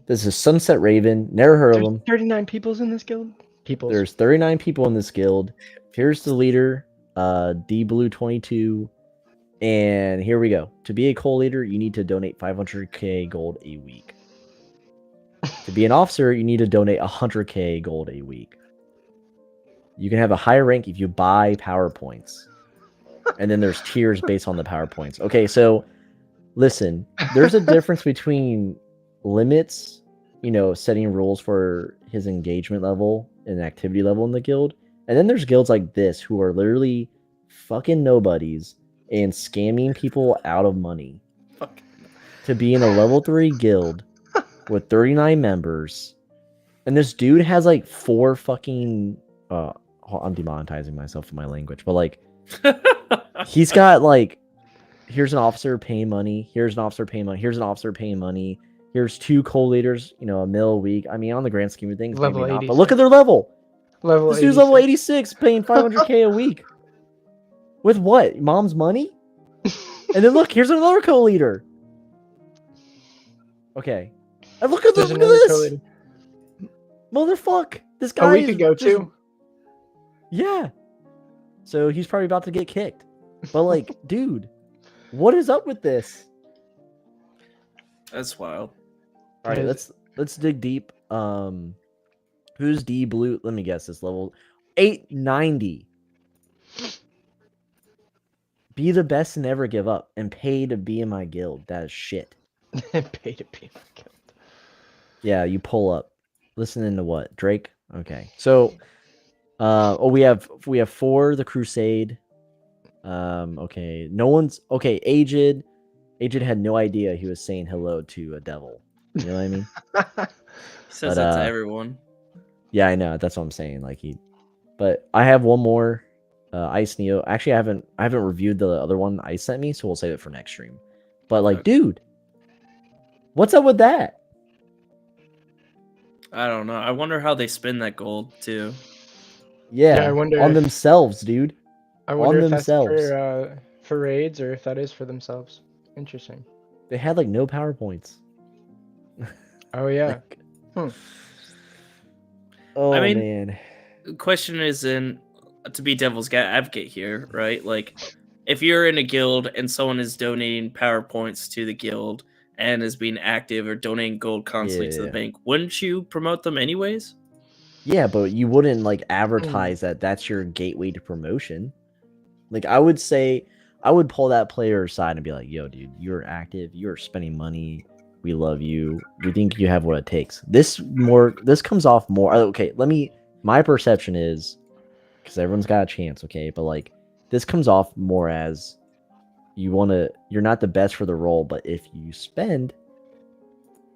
This is Sunset Raven. Never heard of There's them. 39 peoples in this guild. There's 39 people in this guild. Here's the leader, D Blue 22, and here we go. To be a co-leader, you need to donate 500k gold a week. To be an officer, you need to donate 100k gold a week. You can have a higher rank if you buy PowerPoints. And then there's tiers based on the PowerPoints. Okay, so listen, there's a difference between limits, setting rules for his engagement level and activity level in the guild. And then there's guilds like this who are literally fucking nobodies and scamming people out of money to be in a level 3 guild with 39 members. And this dude has like 4 fucking I'm demonetizing myself for my language, but like he's got like, here's an officer paying money, here's an officer paying money, here's an officer paying money, here's 2 co-leaders, a mil a week. I mean, on the grand scheme of things, Level maybe not, 86. but look at their level. Level This dude's level 86, paying 500k a week. With what? Mom's money? And then look, here's another co-leader. Okay. And look at There's this. another co-leader. Motherfuck. This guy Oh, we is could go just- too. Yeah. So he's probably about to get kicked. But like, dude, what is up with this? That's wild. All right, It let's dig deep. Who's D blue? Let me guess this level. 890. Be the best and never give up, and pay to be in my guild. That is shit. Pay to be my guild. Yeah, you pull up. Listening to what? Drake? Okay. So we have 4 the Crusade. Okay. No one's okay, Aged. Aged had no idea he was saying hello to a devil. You know what I mean? He says But, that to everyone. Yeah, I know. That's what I'm saying. But I have one more. Ice Neo. Actually, I haven't reviewed the other one Ice sent me, so we'll save it for next stream. But like, Okay. dude, what's up with that? I don't know. I wonder how they spend that gold too. Yeah, I wonder on if- themselves, dude. I wonder On if themselves. that's for raids or if that is for themselves. Interesting. They had like no PowerPoints. Oh yeah. Like- Oh I mean, man. The question is, to be devil's advocate here, right? Like, if you're in a guild and someone is donating PowerPoints to the guild and is being active or donating gold constantly to the Yeah. bank, wouldn't you promote them anyways? Yeah, but you wouldn't like advertise that that's your gateway to promotion. Like I would say, I would pull that player aside and be like, "Yo, dude, you're active. You're spending money. We love you. We think you have what it takes." This comes off more. Okay, my perception is, because everyone's got a chance, okay, but like this comes off more as you're not the best for the role, but if you spend,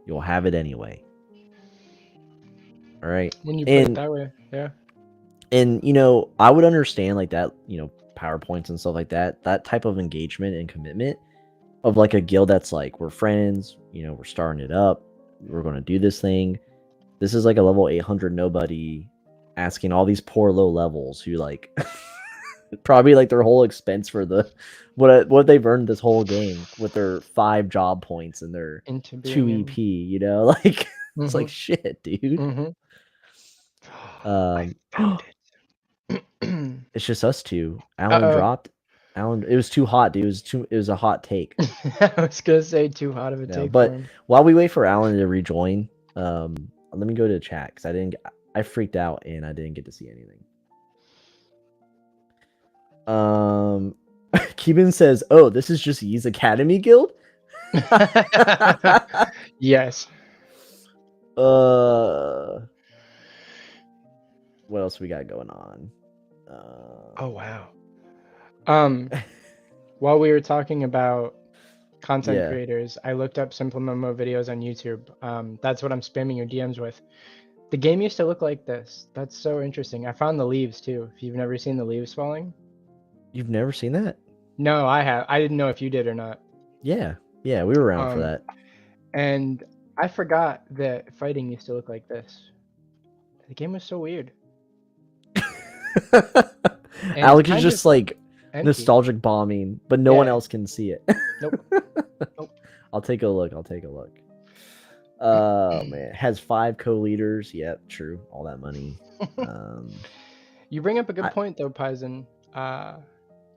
you'll have it anyway. All right. When you put it that way, yeah. And I would understand like that, PowerPoints and stuff like that, that type of engagement and commitment of like a guild that's like, we're friends, we're starting it up, we're going to do this thing. This is like a level 800 nobody asking all these poor low levels who like probably like their whole expense for the what they've earned this whole game with their 5 job points and their Into 2 being EP, like it's like Mhm. shit, dude. Mhm. I found it. It's just us two. Alan Uh-oh. dropped. Alan, it was too hot, dude. It was a hot take. I was gonna say too hot of a No, take but for him. while we wait for Alan to rejoin, let me go to the chat because I freaked out and I didn't get to see anything. Keeban says, "Oh, this is just Yee's Academy Guild." Yes. What else we got going on? Oh wow. While we were talking about content Yeah. creators, I looked up SimpleMMO videos on YouTube. That's what I'm spamming your DMs with. The game used to look like this. That's so interesting. I found the leaves too. If you've never seen the leaves falling. You've never seen that? No, I have. I didn't know if you did or not. Yeah, we were around for that. And I forgot that fighting used to look like this. The game was so weird. Alex is kind just of like empty. nostalgic bombing, but no one Yeah. else can see it. Nope. Nope. I'll take a look. Oh man, has 5 co-leaders. Yep, true. All that money. You bring up a good point though, Paizen.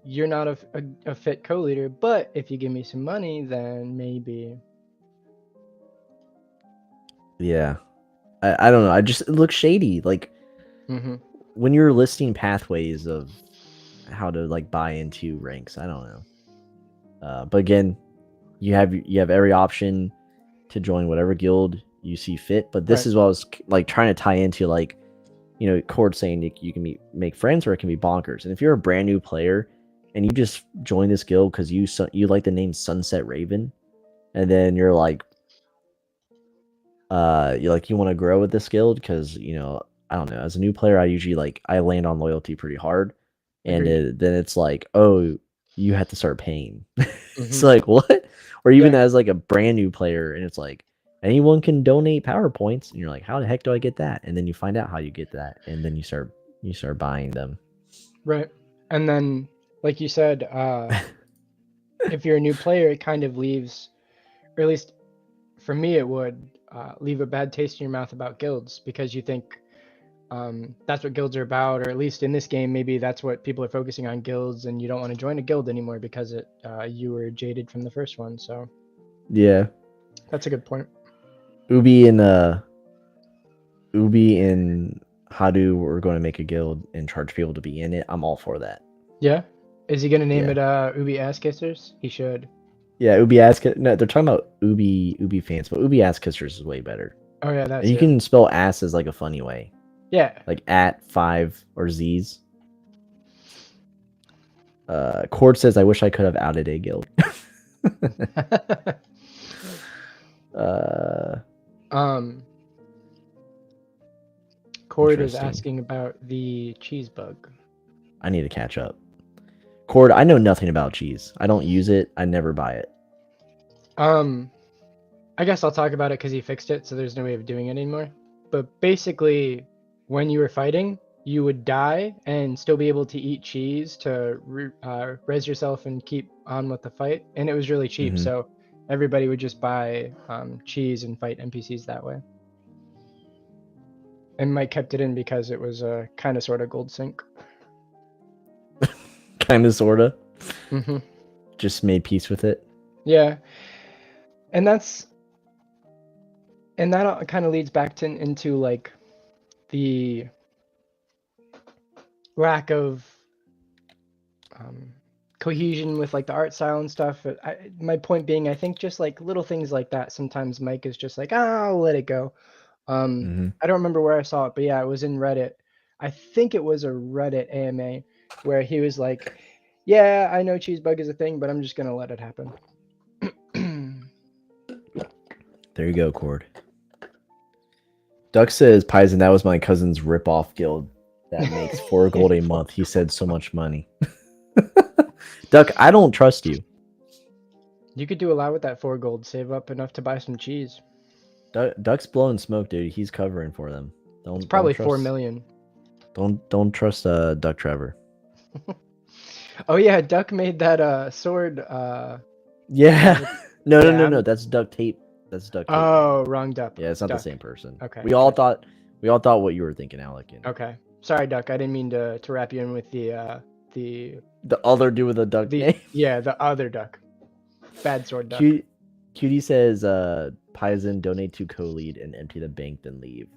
You're not a fit co-leader, but if you give me some money, then maybe. Yeah. I don't know. It looks shady. Like Hmm. when you're listing pathways of how to like buy into ranks, I don't know. But again, you have every option to join whatever guild you see fit. But this Right. is what I was like trying to tie into, like, Cord saying you can make friends or it can be bonkers. And if you're a brand new player and you just join this guild because you like the name Sunset Raven, and then you're like, you want to grow with this guild because I don't know, as a new player I usually I land on loyalty pretty hard, and Agreed. then it's like, oh, you have to start paying. It's Hmm. like, what? Or even Yeah. as like a brand new player, and it's like anyone can donate power points, and you're like, how the heck do I get that? And then you find out how you get that, and then you start buying them. Right. And then, like you said, if you're a new player, it kind of leaves, or at least for me, it would leave a bad taste in your mouth about guilds because you think that's what guilds are about, or at least in this game, maybe that's what people are focusing on, guilds, and you don't want to join a guild anymore because you were jaded from the first one. So Yeah, that's a good point. Ubi and Hadu are going to make a guild and charge people to be in it. I'm all for that. Yeah. Is he gonna name Yeah. it Ubi Ass Kissers? He should. Yeah, Ubi Ass. No, they're talking about Ubi fans, but Ubi Ass Kissers is way better. Oh yeah, that And you too. can spell ass as like a funny way, Yeah. like at 5 or Z's. Cord says, "I wish I could have outed a guild." uh, Cord is interesting. asking about the cheese bug. I need to catch up. Cord, I know nothing about cheese. I don't use it. I never buy it. I guess I'll talk about it because he fixed it, so there's no way of doing it anymore. But basically, when you were fighting, you would die and still be able to eat cheese to res yourself and keep on with the fight. And it was really cheap, Mhm. so everybody would just buy cheese and fight NPCs that way. And Mike kept it in because it was a kind of sort of gold sync. Kind of, sorta. Hmm. Just made peace with it. Yeah, and that kind of leads back into like the lack of cohesion with like the art style and stuff. My point being, I think just like little things like that, sometimes Mike is just like, I'll let it go. Mhm. I don't remember where I saw it, but yeah, it was in Reddit. I think it was a Reddit AMA where he was like, yeah, I know cheese bug is a thing, but I'm just gonna let it happen. There you go, Cord. Duck says, Paizen, that was my cousin's rip-off guild that makes 4 gold a month. He said so much money. Duck, I don't trust you. You could do a lot with that 4 gold, save up enough to buy some cheese. Duck's blowing smoke, dude. He's covering for them. It's probably Don't 4 trust. million. Don't trust Duck Trevor. Oh yeah, Duck made that sword. Yeah. No. Yeah. That's duct tape. That's duct tape. Oh, wrong Duck. Yeah, it's not the Duck. same person. Okay. We all thought what you were thinking, Alec. And Okay. Sorry, Duck. I didn't mean to wrap you in with the the other dude with a duck name. yeah, the other Duck. Bad sword Duck. Cutie says, Paizen, donate to co-lead and empty the bank, then leave.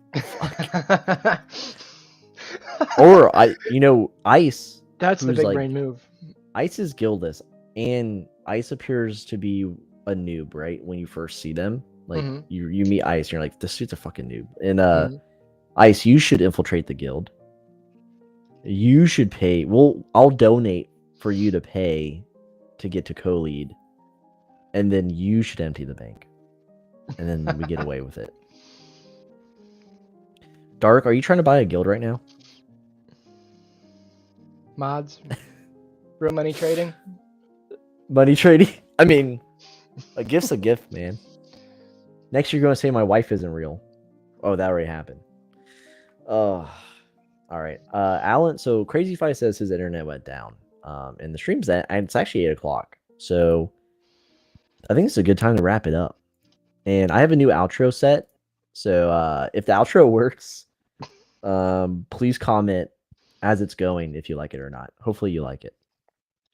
Or Ice. That's the who's big like, brain move. Ice is guildless, and Ice appears to be a noob, right? When you first see them, like Mhm. you meet Ice, and you're like, this dude's a fucking noob. And Mhm. Ice, you should infiltrate the guild. You should pay. Well, I'll donate for you to pay to get to co-lead, and then you should empty the bank, and then we get away with it. Dark, are you trying to buy a guild right now? Mods. Real money trading. Money trading? I mean, a gift's a gift, man. Next, you're going to say my wife isn't real. Oh, that already happened. Oh, all right. Alan, so Crazy Fi says his internet went down. And the stream's and it's actually 8 o'clock. So I think it's a good time to wrap it up. And I have a new outro set. So if the outro works, please comment as it's going if you like it or not. Hopefully you like it.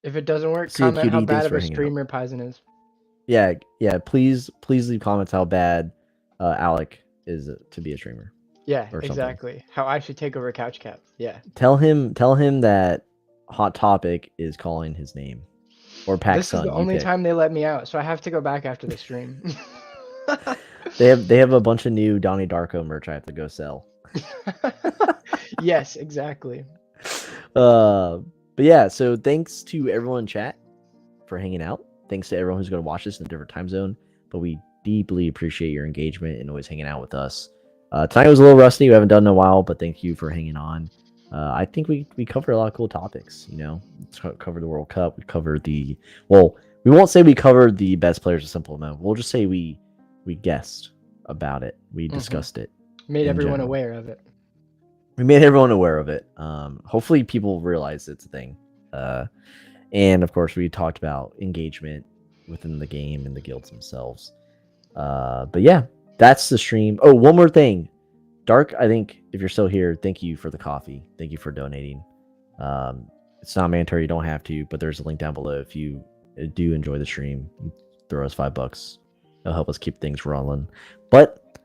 If it doesn't work, See you, comment how cutie. bad Thanks of for a hanging out. streamer Paizen is. Yeah. Please leave comments how bad Alec is to be a streamer. Yeah, or something. exactly. How I should take over Couch Cap. Yeah. Tell him that Hot Topic is calling his name, or Pac This is Sun. the only time they let me out, so I have to go back after the stream. They have a bunch of new Donnie Darko merch I have to go sell. Yes, exactly. But yeah, so thanks to everyone in chat for hanging out. Thanks to everyone who's going to watch this in a different time zone. But we deeply appreciate your engagement and always hanging out with us. Tonight was a little rusty. We haven't done it in a while, but thank you for hanging on. I think we covered a lot of cool topics. You know, covered the World Cup. We covered we won't say we covered the best players of SimpleMMO. We'll just say we guessed about it. We discussed it. Made in everyone general. aware of it. We made everyone aware of it. Hopefully people realize it's a thing. And of course, we talked about engagement within the game and the guilds themselves. But yeah, that's the stream. Oh, one more thing. Dark, I think if you're still here, thank you for the coffee. Thank you for donating. It's not mandatory. You don't have to, but there's a link down below. If you do enjoy the stream, throw us $5. It'll help us keep things rolling. But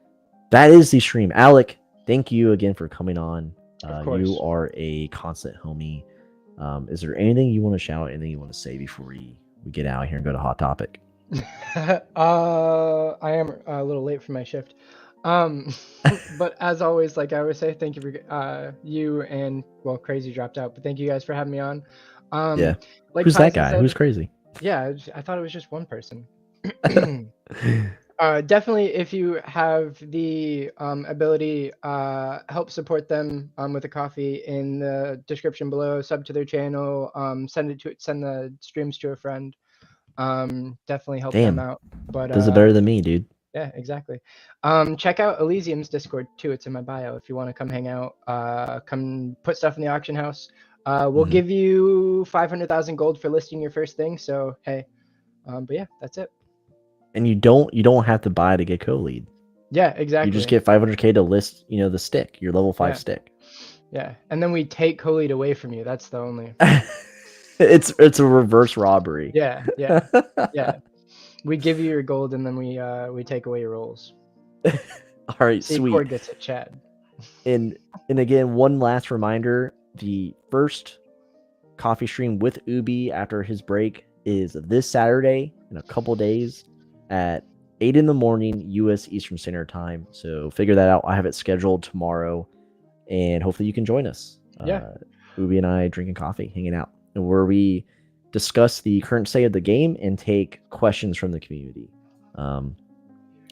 that is the stream. Owlic, thank you again for coming on. You are a constant homie. Is there anything you want to shout? Anything you want to say before we get out here and go to Hot Topic? I am a little late for my shift. But as always, like I always say, thank you for you and Crazy dropped out, but thank you guys for having me on. Yeah. Like Who's Tyson that guy? said, Who's Crazy? Yeah, I thought it was just one person. Definitely, if you have the ability, help support them with a coffee in the description below. Sub to their channel. Send the streams to a friend. Definitely help them out. But does it better than me, dude. Yeah, exactly. Check out Elysium's Discord too. It's in my bio if you want to come hang out. Come put stuff in the auction house. We'll give you 500,000 gold for listing your first thing. So hey, but yeah, that's it. And you don't have to buy to get co-lead. Yeah, exactly. You just get 500k to list, the stick, your level 5 stick. Yeah, and then we take co-lead away from you. That's the only. It's a reverse robbery. Yeah. We give you your gold and then we take away your rolls. All right, See, sweet. Cord gets it, Chad. And again, one last reminder: the first coffee stream with Ubi after his break is this Saturday in a couple days at 8 in the morning U.S. Eastern Standard Time. So figure that out. I have it scheduled tomorrow, and hopefully you can join us. Ubi and I drinking coffee, hanging out, and where we discuss the current state of the game and take questions from the community.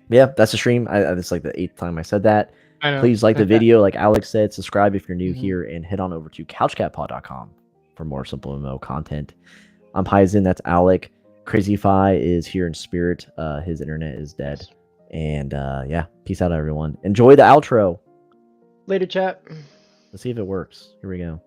Yeah, that's the stream. It's like the 8th time I said that. Please like the video, like Alex said, subscribe if you're new here, and head on over to couchcatpod.com for more SimpleMMO content. I'm Hyzen, that's Owlic. Crazy Fi is here in spirit. His internet is dead. And yeah, peace out, everyone. Enjoy the outro. Later, chat. Let's see if it works. Here we go.